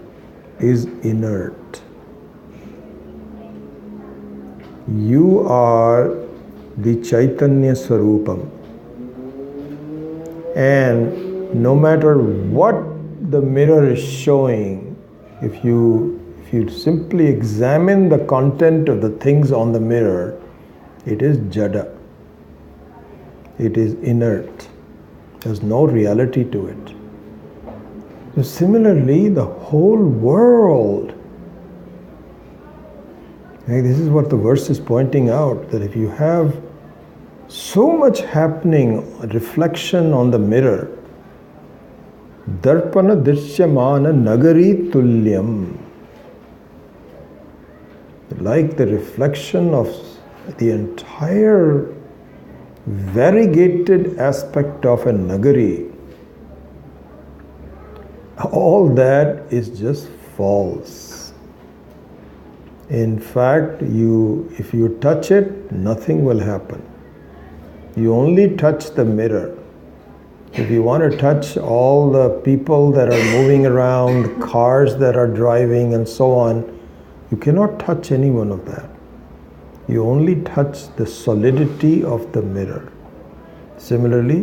is inert. You are the Chaitanya Swarupam. And no matter what the mirror is showing, if you simply examine the content of the things on the mirror, it is jada. It is inert. There's no reality to it. So similarly, the whole world, this is what the verse is pointing out, that if you have so much happening, reflection on the mirror, darpana drishyamana nagari tulyam, like the reflection of the entire variegated aspect of a nagari, all that is just false. In fact, if you touch it, nothing will happen. You only touch the mirror. If you want to touch all the people that are moving around, cars that are driving and so on, you cannot touch any one of that. You only touch the solidity of the mirror. Similarly,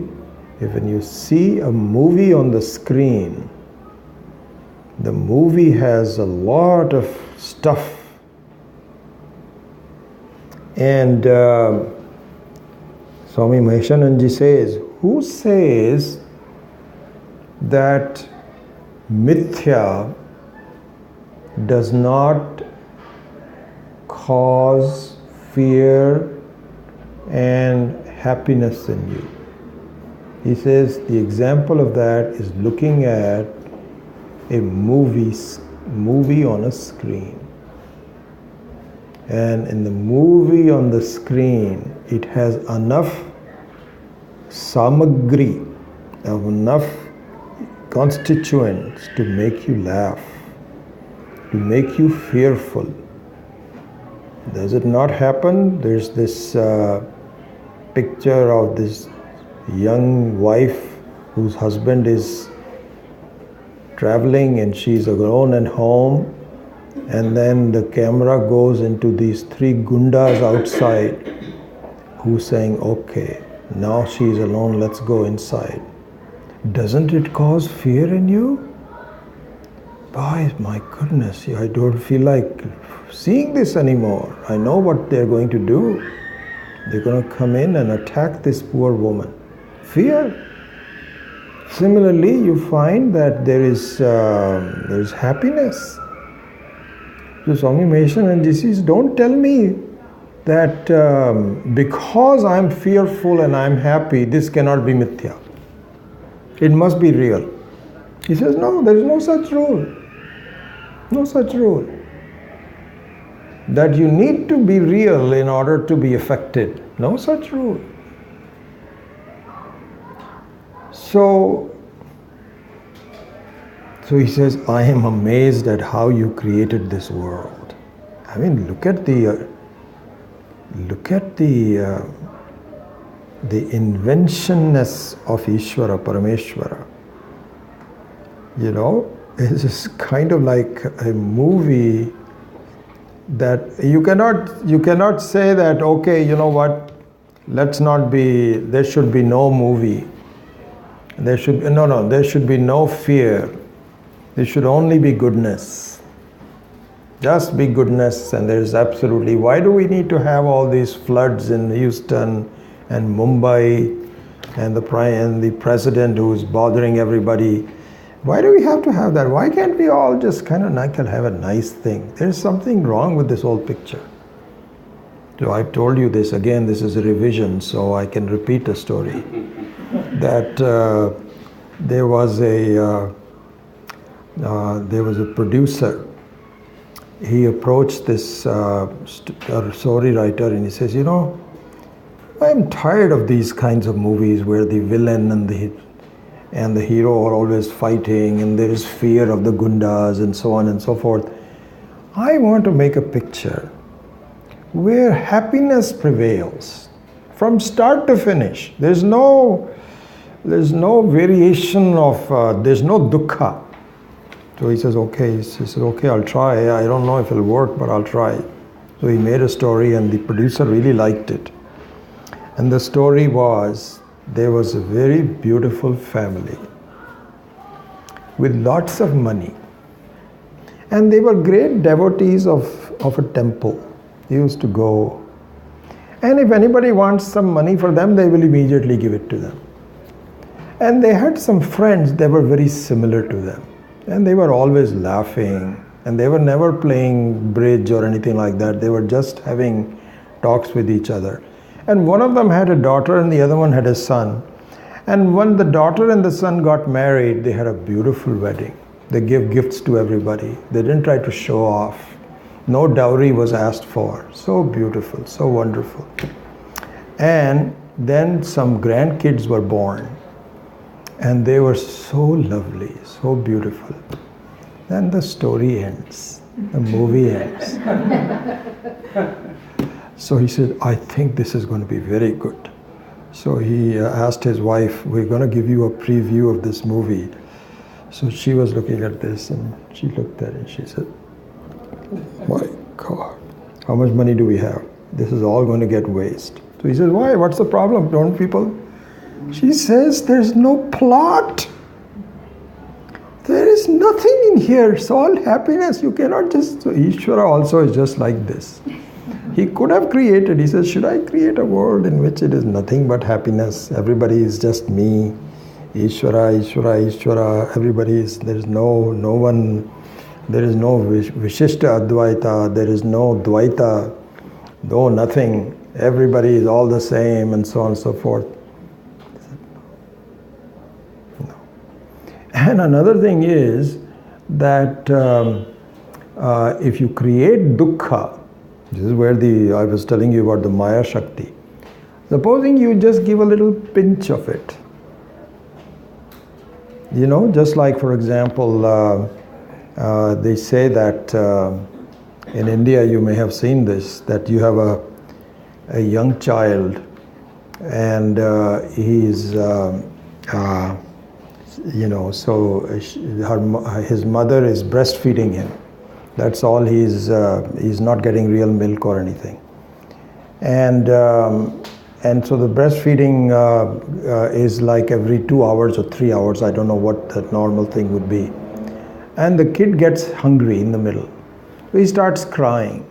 when you see a movie on the screen, the movie has a lot of stuff. And Swami Maheshananji says, who says that mithya does not cause fear and happiness in you? He says the example of that is looking at a movie on a screen. And in the movie on the screen, it has enough samagri, enough constituents to make you laugh, to make you fearful. Does it not happen? There's this picture of this young wife whose husband is traveling and she's alone at home, and then the camera goes into these three gundas outside who's saying, okay, now she's alone, let's go inside. Doesn't it cause fear in you? Boy, my goodness, I don't feel like seeing this anymore. I know what they're going to do. They're going to come in and attack this poor woman. Fear. Similarly, you find that there is happiness. So Swami Maheshananji says, don't tell me that because I'm fearful and I'm happy, this cannot be mithya. It must be real. He says, no, there is no such rule. No such rule. That you need to be real in order to be affected. No such rule. So he says, I am amazed at how you created this world. I mean, look at the inventionness of Ishvara, Parameshvara. You know, it's just kind of like a movie that you cannot say that, okay, you know what, there should be no movie. There should be no fear. There should only be goodness. Just be goodness, and there's absolutely, why do we need to have all these floods in Houston and Mumbai and the president who's bothering everybody? Why do we have to have that? Why can't we all just kind of have a nice thing? There's something wrong with this whole picture. So I've told you this, again, this is a revision, so I can repeat a story. That there was a producer. He approached this story writer and he says, you know, I'm tired of these kinds of movies where the villain and the hero are always fighting and there is fear of the gundas and so on and so forth. I want to make a picture where happiness prevails from start to finish. There's no variation of, there's no dukkha. So he says, okay, I'll try. I don't know if it'll work, but I'll try. So he made a story and the producer really liked it. And the story was, there was a very beautiful family with lots of money. And they were great devotees of a temple. They used to go. And if anybody wants some money for them, they will immediately give it to them. And they had some friends that were very similar to them. And they were always laughing. And they were never playing bridge or anything like that. They were just having talks with each other. And one of them had a daughter and the other one had a son. And when the daughter and the son got married, they had a beautiful wedding. They gave gifts to everybody. They didn't try to show off. No dowry was asked for. So beautiful, so wonderful. And then some grandkids were born. And they were so lovely, so beautiful. Then the story ends. The movie ends. So he said, I think this is going to be very good. So he asked his wife, we're going to give you a preview of this movie. So she was looking at this and she looked at it and she said, my God, how much money do we have? This is all going to get waste. So he said, why? What's the problem? Don't people? She says, there's no plot. There is nothing in here. It's all happiness. You cannot just... So Ishvara also is just like this. He could have created, he says, should I create a world in which it is nothing but happiness? Everybody is just me. Ishvara, Ishvara, Ishvara. Everybody is, there is no one, there is no Vishishta Advaita, there is no Dvaita, no nothing. Everybody is all the same and so on and so forth. No. And another thing is that if you create dukkha, this is where I was telling you about the Maya Shakti. Supposing you just give a little pinch of it. You know, just like for example, they say that in India you may have seen this, that you have a young child and he's, you know, so his mother is breastfeeding him. That's all, he's not getting real milk or anything. And so the breastfeeding is like every 2 hours or 3 hours, I don't know what the normal thing would be. And the kid gets hungry in the middle. So he starts crying.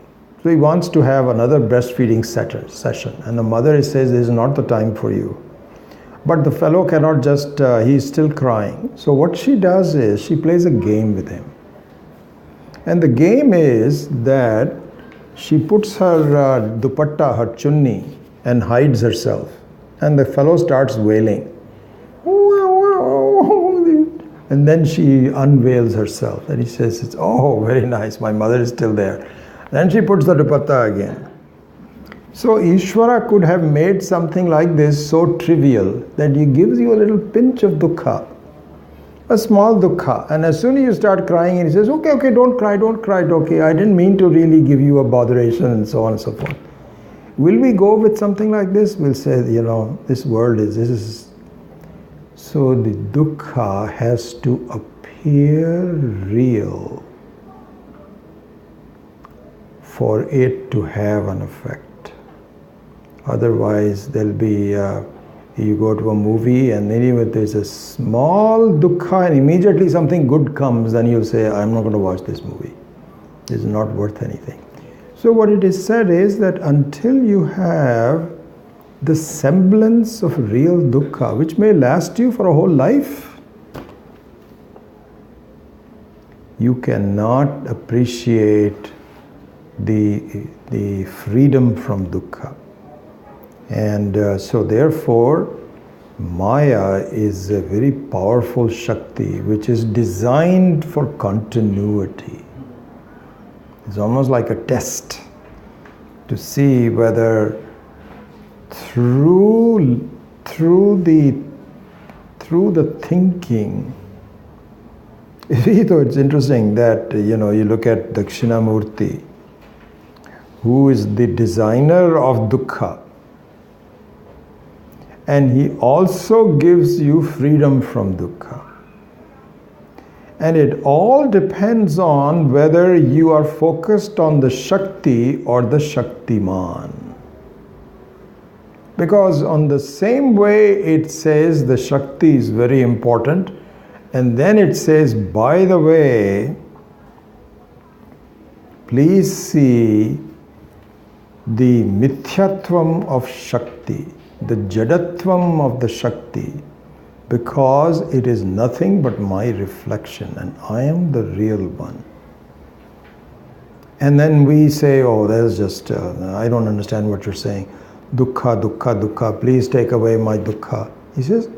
So he wants to have another breastfeeding session. And the mother says, this is not the time for you. But the fellow cannot just, he's still crying. So what she does is, she plays a game with him. And the game is that she puts her dupatta, her chunni, and hides herself. And the fellow starts wailing. And then she unveils herself. And he says, oh, very nice, my mother is still there. Then she puts the dupatta again. So Ishvara could have made something like this so trivial that he gives you a little pinch of dukkha. A small dukkha, and as soon as you start crying, he says, okay, don't cry, okay, I didn't mean to really give you a botheration, and so on and so forth. Will we go with something like this? We'll say, you know, this world is, this is, so the dukkha has to appear real for it to have an effect. Otherwise, there'll be, you go to a movie and anyway there's a small dukkha and immediately something good comes, then you'll say, I'm not going to watch this movie. It's not worth anything. So what it is said is that until you have the semblance of real dukkha, which may last you for a whole life, you cannot appreciate the freedom from dukkha. And so therefore, Maya is a very powerful Shakti which is designed for continuity. It's almost like a test to see whether through the thinking. It's interesting that, you know, you look at Dakshinamurti, who is the designer of dukkha. And he also gives you freedom from dukkha. And it all depends on whether you are focused on the Shakti or the Shaktiman. Because on the same way it says the Shakti is very important, and then it says, by the way, please see the mithyatvam of Shakti, the jadatvam of the Shakti, because it is nothing but my reflection and I am the real one. And then we say, oh, there's just, I don't understand what you're saying. Dukkha, dukkha, dukkha, please take away my dukkha. He says,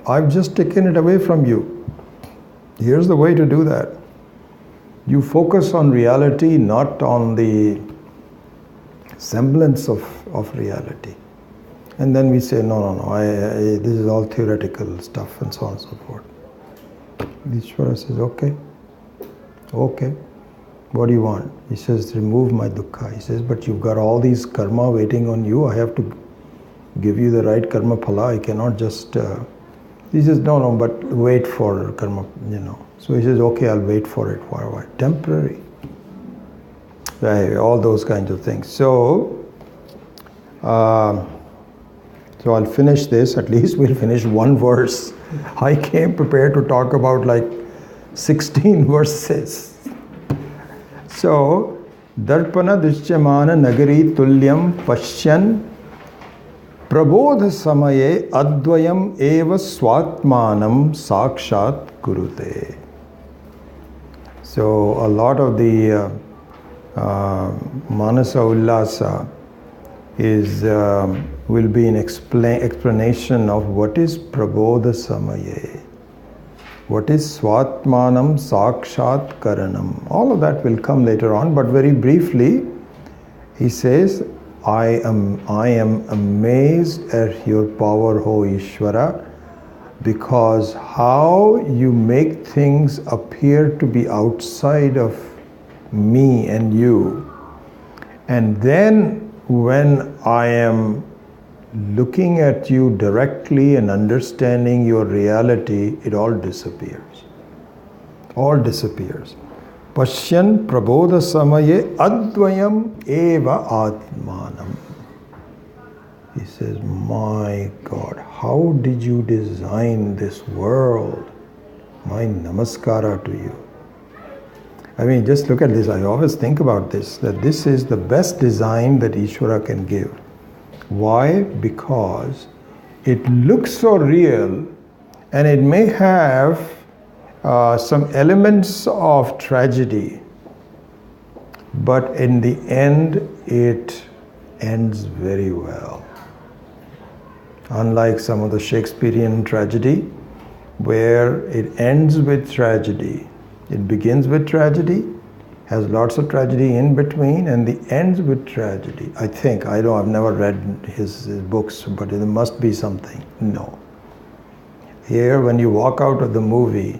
I've just taken it away from you. Here's the way to do that. You focus on reality, not on the semblance of reality. And then we say, no, this is all theoretical stuff and so on and so forth. Ishvara says, okay, what do you want? He says, remove my dukkha. He says, but you've got all these karma waiting on you. I have to give you the right karma phala. I cannot just... He says, no, but wait for karma, you know. So he says, okay, I'll wait for it. Why? Temporary. All those kinds of things. So I'll finish this. At least we'll finish one verse. I came prepared to talk about like 16 verses. So Darpana Drishyamana Nagari Tulyam Pashyan Prabodha Samaye Advayam Eva Swatmanam Sakshat Kurute. So a lot of the Manasa Ullasa is will be an explanation of what is Prabodha Samaye, what is Swatmanam Sakshat Karanam. All of that will come later on, but very briefly, he says, I am amazed at your power, O Ishvara, because how you make things appear to be outside of me and you, and then when I am looking at you directly and understanding your reality, it all disappears. All disappears. Pashyan prabodha samaye advayam eva atmanam. He says, my God, how did you design this world? My namaskara to you. I mean, just look at this. I always think about this, that this is the best design that Ishvara can give. Why? Because it looks so real, and it may have some elements of tragedy, but in the end, it ends very well. Unlike some of the Shakespearean tragedy, where it ends with tragedy. It begins with tragedy, has lots of tragedy in between, and the ends with tragedy. I think, I've never read his books, but there must be something. No. Here, when you walk out of the movie,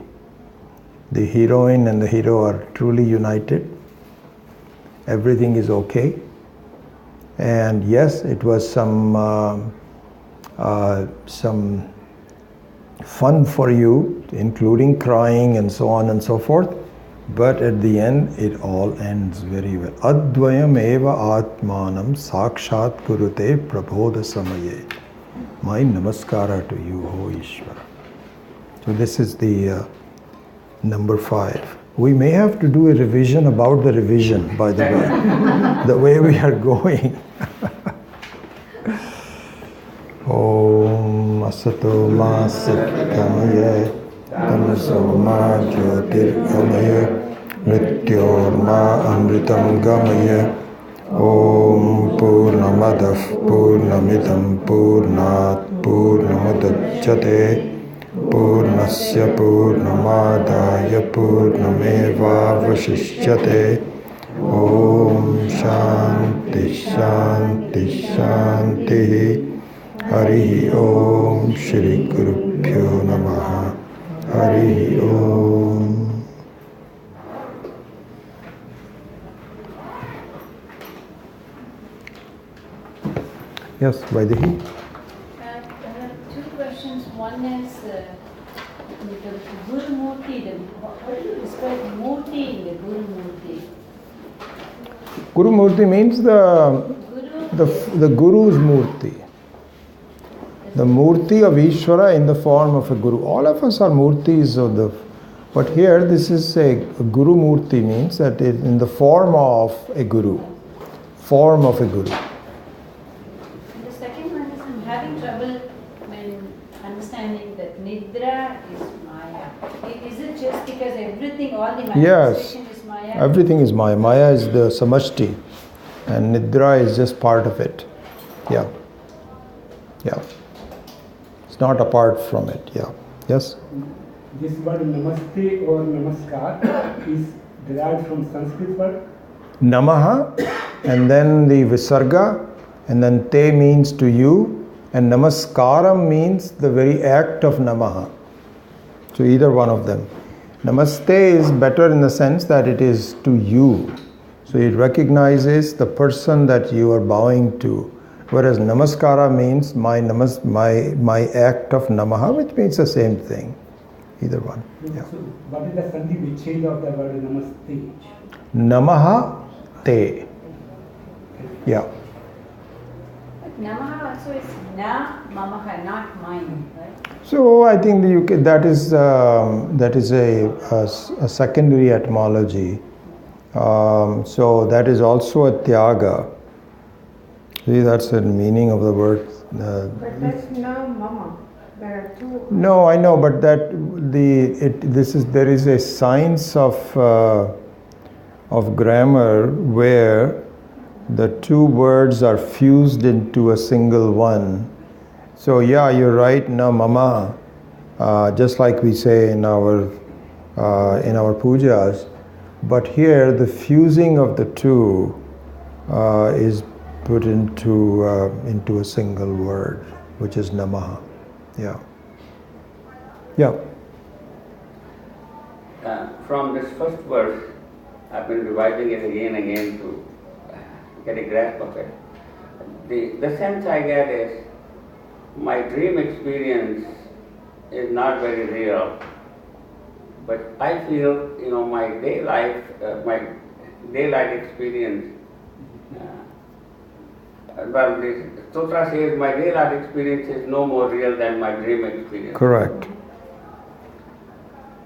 the heroine and the hero are truly united. Everything is okay. And yes, it was some fun for you, including crying and so on and so forth. But at the end, it all ends very well. Advayam eva atmanam sakshat kurute prabodha samaye. My namaskara to you, O Ishvara. So this is the number 5. We may have to do a revision about the revision, by the way, the way we are going. Om asato ma satgamaya tamaso ma jyotirgamaya mrityorma amritam gamaya. Om purnamadav purnamidam purnat purnamudachyate purnasya purnamadaya purnameva vashishyate. Om shanti shanti shanti. Hari Om Shri Gurubhyo Namaha. Hari Om. Yes, Vaidehi? Two questions. One is the Guru Murti. How do you describe Murti in the Guru Murti? Guru Murti means the Guru's Murti. The Murti of Ishvara in the form of a Guru. All of us are Murtis of the... But here this is a Guru Murti, means that it in the form of a Guru. Form of a Guru. And the second one is I'm having trouble when understanding that Nidra is Maya. Is it just because everything, all the manifestation is Maya? Everything is Maya. Maya is the samashti, and Nidra is just part of it. Yeah. Yeah. It's not apart from it. Yeah. Yes? This word namaste or namaskar is derived from Sanskrit word. Namaha, and then the visarga, and then te means to you, and namaskaram means the very act of namaha. So either one of them. Namaste is better in the sense that it is to you. So it recognizes the person that you are bowing to. Whereas namaskara means my act of namaha, which means the same thing. Either one. Yeah. So what is the Sandhi Vichhed of the word namaste? Namaha te. Yeah. But Namaha also is na mamaha, not mine, right? So I think that is a secondary etymology. So that is also a tyaga. See, that's the meaning of the word. But that's no mama. There are two. No, I know, but there is a science of grammar where the two words are fused into a single one. So yeah, you're right. Na mama, just like we say in our pujas, but here the fusing of the two is put into a single word, which is namaha. Yeah. Yeah. From this first verse, I've been revising it again and again to get a grasp of it. The sense I get is my dream experience is not very real, but I feel, my daylight experience. Well, the sutra says my daylight experience is no more real than my dream experience. Correct.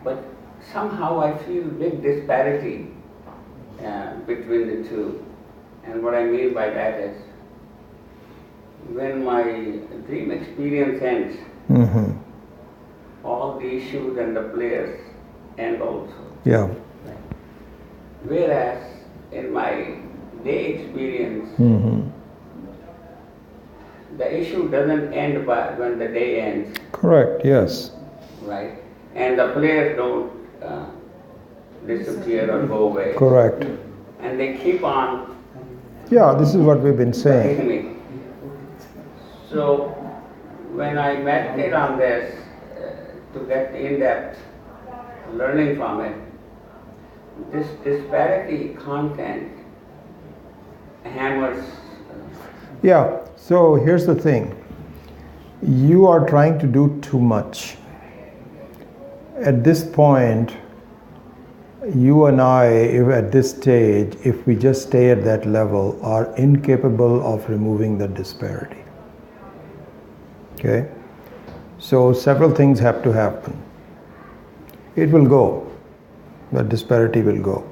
But somehow I feel big disparity between the two. And what I mean by that is, when my dream experience ends, all the issues and the players end also. Yeah. Whereas in my day experience, the issue doesn't end when the day ends. Correct, yes. Right? And the players don't disappear or go away. Correct. And they keep on. Yeah, this is what we've been saying. Me. So when I meditate on this to get in-depth learning from it, this disparity content hammers. Yeah, so here's the thing. You are trying to do too much. At this point, you and I, at this stage, if we just stay at that level, are incapable of removing the disparity. Okay? So several things have to happen. It will go. The disparity will go.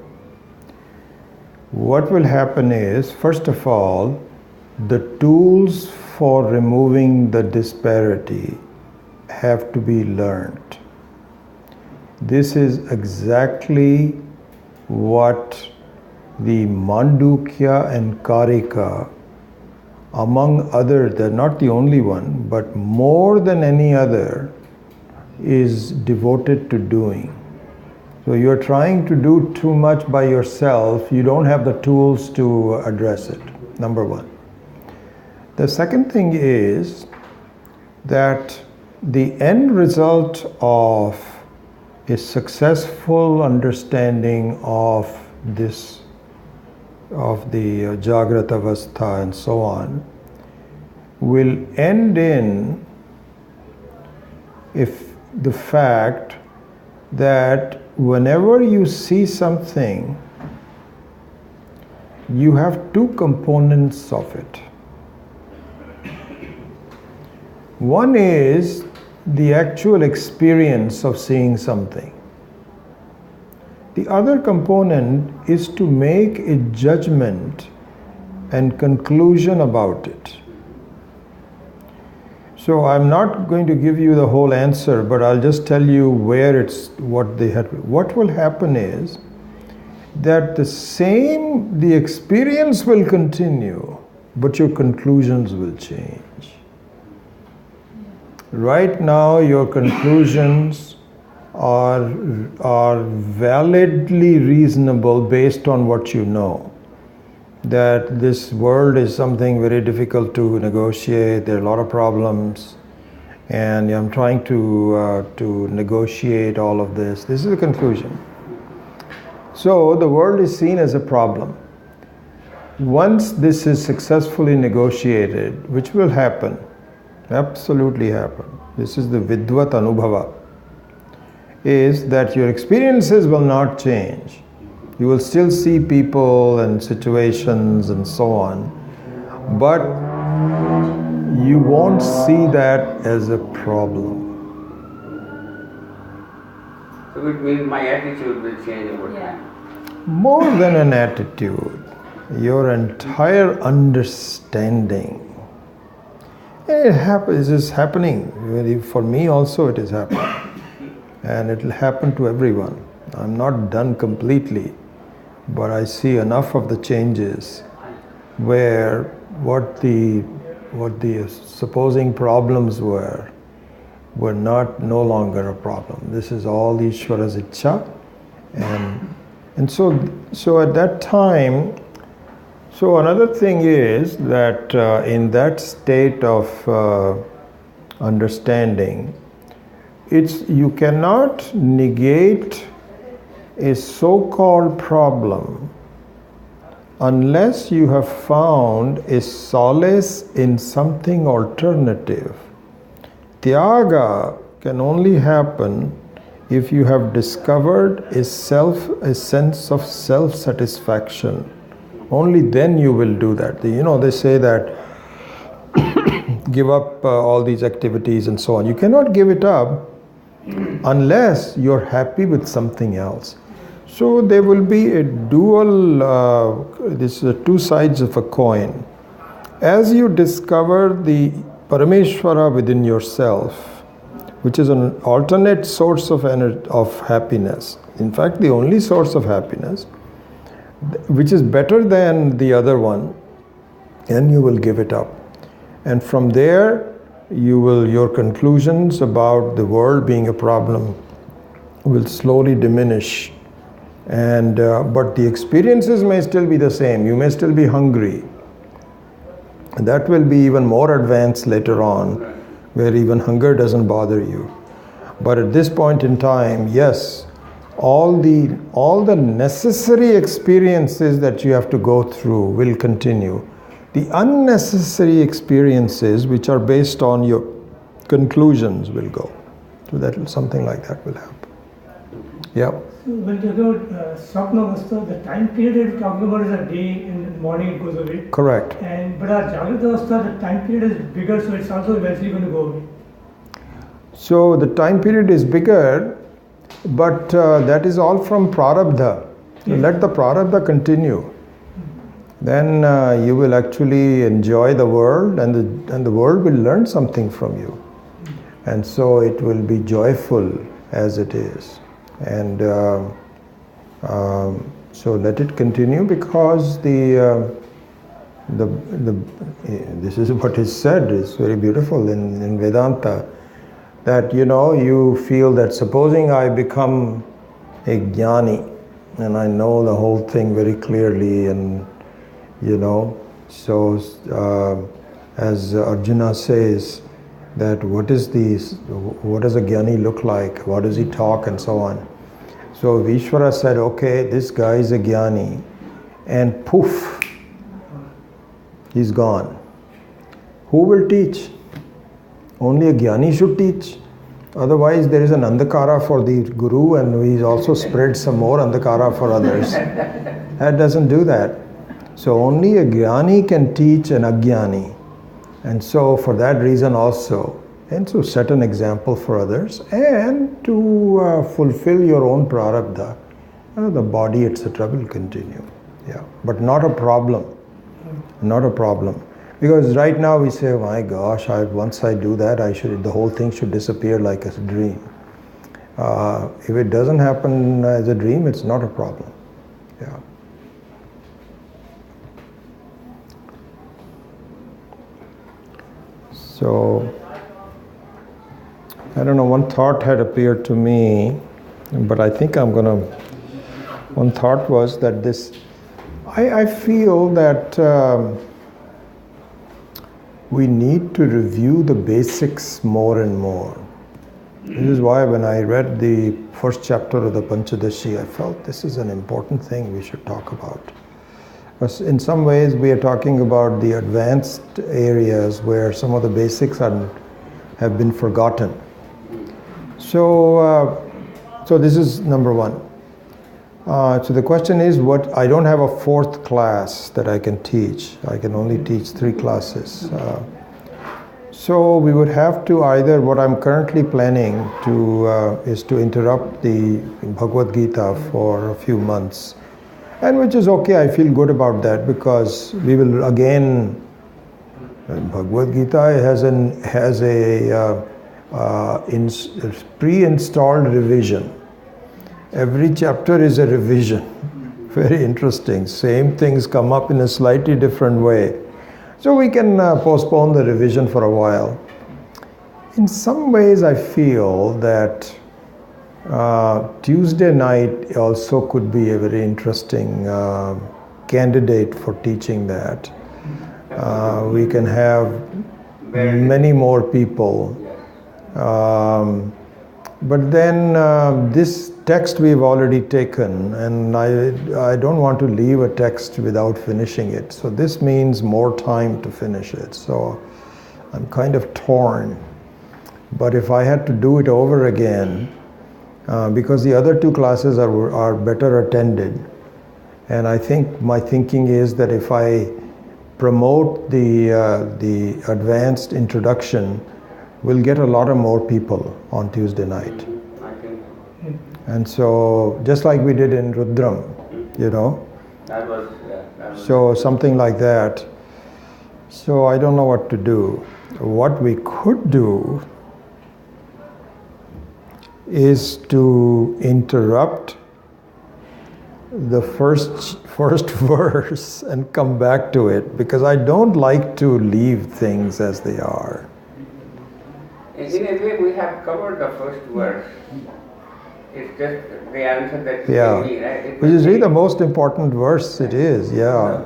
What will happen is, first of all, the tools for removing the disparity have to be learned. This is exactly what the Mandukya and Karika, among others, they're not the only one, but more than any other, is devoted to doing. So you're trying to do too much by yourself, you don't have the tools to address it, number one. The second thing is that the end result of a successful understanding of this, of the Jagrata Avastha and so on, will end in if the fact that whenever you see something, you have two components of it. One is the actual experience of seeing something. The other component is to make a judgment and conclusion about it. So I'm not going to give you the whole answer, but I'll just tell you where it's what they had. What will happen is that the experience will continue, but your conclusions will change. Right now, your conclusions are validly reasonable based on what you know. That this world is something very difficult to negotiate, there are a lot of problems, and I'm trying to negotiate all of this. This is the conclusion. So the world is seen as a problem. Once this is successfully negotiated, which will happen, absolutely happen. This is the Vidvat Anubhava, is that your experiences will not change. You will still see people and situations and so on, but you won't see that as a problem. So it means my attitude will change over time. more than an attitude, your entire understanding. It is happening. Really, for me also it is happening. And it will happen to everyone. I'm not done completely, but I see enough of the changes where what the supposing problems were no longer a problem. This is all Ishvara's Ichcha. And so at that time, so another thing is that in that state of understanding, you cannot negate a so-called problem unless you have found a solace in something alternative. Tyaga can only happen if you have discovered a sense of self-satisfaction. Only then you will do that. They say that give up all these activities and so on. You cannot give it up unless you're happy with something else. So there will be a dual, this is two sides of a coin. As you discover the Parameshvara within yourself, which is an alternate source of happiness, in fact the only source of happiness, which is better than the other one, then you will give it up. And from there, your conclusions about the world being a problem will slowly diminish. And but the experiences may still be the same. You may still be hungry. That will be even more advanced later on, where even hunger doesn't bother you. But at this point in time, yes, all the necessary experiences that you have to go through will continue. The unnecessary experiences, which are based on your conclusions, will go. So that something like that will happen. Yeah. So when you talk about Swapnavastha, the time period you're talking about is a day, in the morning it goes away. Correct. But our Jagratavastha, the time period is bigger, so it's also eventually going to go away. So the time period is bigger, but that is all from prarabdha. So let the prarabdha continue. Then you will actually enjoy the world, and the world will learn something from you. And so it will be joyful as it is. And so let it continue, because this is what is said, is very beautiful in Vedanta, that you feel that supposing I become a jnani and I know the whole thing very clearly, and so as Arjuna says, that what does a jnani look like, what does he talk, and so on. So Vishwara said, okay, this guy is a jnani, and poof, he's gone. Who will teach? Only a jnani should teach. Otherwise there is an andhakara for the guru, and he also spreads some more andhakara for others. That doesn't do that. So only a jnani can teach an ajnani. And so for that reason also, and to set an example for others, and to fulfill your own prarabdha, the body, etc. will continue. Yeah, but not a problem. Not a problem. Because right now we say, oh my gosh, once I do that, the whole thing should disappear like a dream. If it doesn't happen as a dream, it's not a problem. Yeah. So, I don't know, one thought had appeared to me, but I think one thought was that I feel that we need to review the basics more and more. This is why when I read the first chapter of the Panchadashi, I felt this is an important thing we should talk about. Because in some ways we are talking about the advanced areas where some of the basics have been forgotten. So this is number one. So the question is, I don't have a fourth class that I can teach. I can only teach 3 classes. So we would have to either, what I'm currently planning is to interrupt the Bhagavad Gita for a few months, And which is okay, I feel good about that, because we will again, Bhagavad Gita has a pre-installed revision. Every chapter is a revision. Very interesting. Same things come up in a slightly different way. So we can postpone the revision for a while. In some ways, I feel that Tuesday night also could be a very interesting candidate for teaching that. We can have many more people. But then this text we've already taken, and I don't want to leave a text without finishing it. So this means more time to finish it. So I'm kind of torn. But if I had to do it over again, because the other two classes are better attended, and I think my thinking is that if I promote the advanced introduction, we'll get a lot of more people on Tuesday night. And so, just like we did in Rudram, you know. That was So something like that. So I don't know what to do. What we could do is to interrupt the first verse and come back to it, because I don't like to leave things as they are. In a way, we have covered the first verse. It's just the answer that you Yeah, gave me, right? which is really the most important verse. It is, yeah.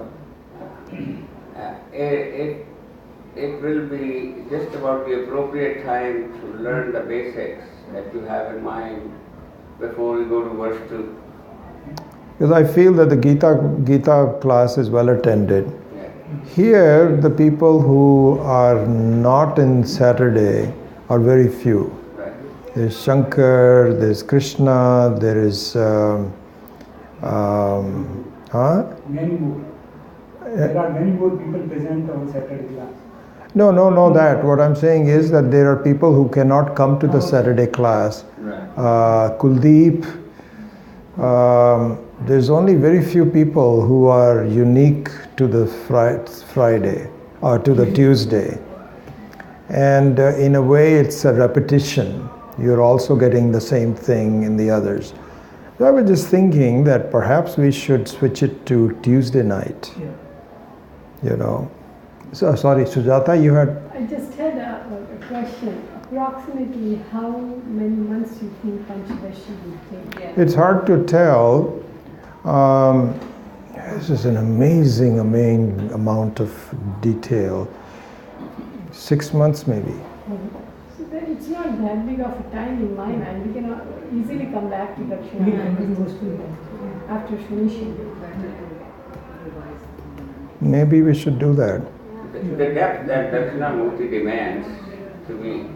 It will be just about the appropriate time to learn the basics that you have in mind before we go to verse 2. Because I feel that the Gita class is well attended. Yeah. Here, the people who are not in Saturday are very few. Right. There's Shankar, there's Krishna, there is Many more. There are many more people present on Saturday class. No, that. What I'm saying is that there are people who cannot come to the Saturday class. Right. Kuldeep, there's only very few people who are unique to the Friday or to the Tuesday. And in a way, it's a repetition. You're also getting the same thing in the others. So I was just thinking that perhaps we should switch it to Tuesday night. Yeah. You know. So, sorry, Sujata, you had... I just had a question. Approximately how many months you think Panchadashi will take? Yeah. It's hard to tell. This is an amazing amount of detail. 6 months maybe. So then it's not that big of a time in my mind. We can easily come back to We can Dakshinamurti continue to after finishing. Maybe we should do that. The depth that Dakshinamurti demands to me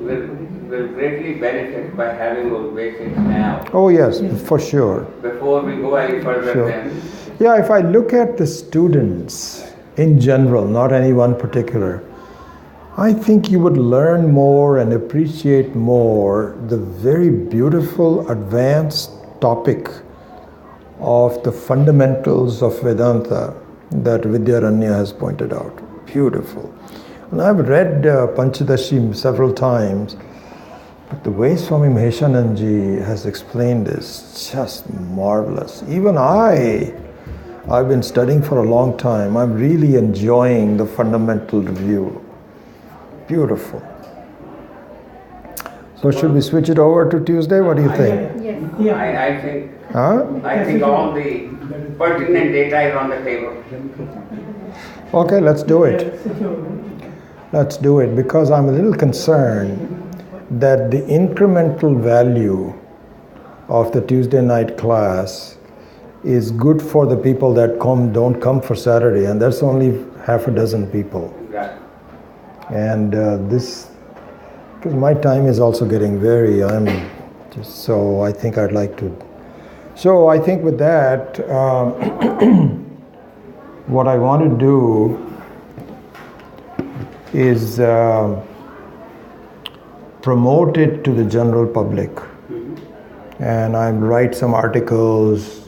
will greatly benefit by having those basics now. Oh yes, for sure. Before we go any further, Sure. then Yeah, if I look at the students in general, not any one particular, I think you would learn more and appreciate more the very beautiful advanced topic of the fundamentals of Vedanta that Vidyaranya has pointed out. Beautiful. And I've read Panchadashi several times, but the way Swami Maheshananji has explained is just marvelous. Even I've been studying for a long time. I'm really enjoying the fundamental review. Beautiful. So should we switch it over to Tuesday? What do you think? Yes. I think Huh? all the pertinent data is on the table. Okay, let's do it. Let's do it, because I'm a little concerned that the incremental value of the Tuesday night class is good for the people that don't come for Saturday, and that's only half a dozen people. Right. And this, because my time is also getting so I think I'd like to. So I think with that, what I want to do is promote it to the general public. And I write some articles,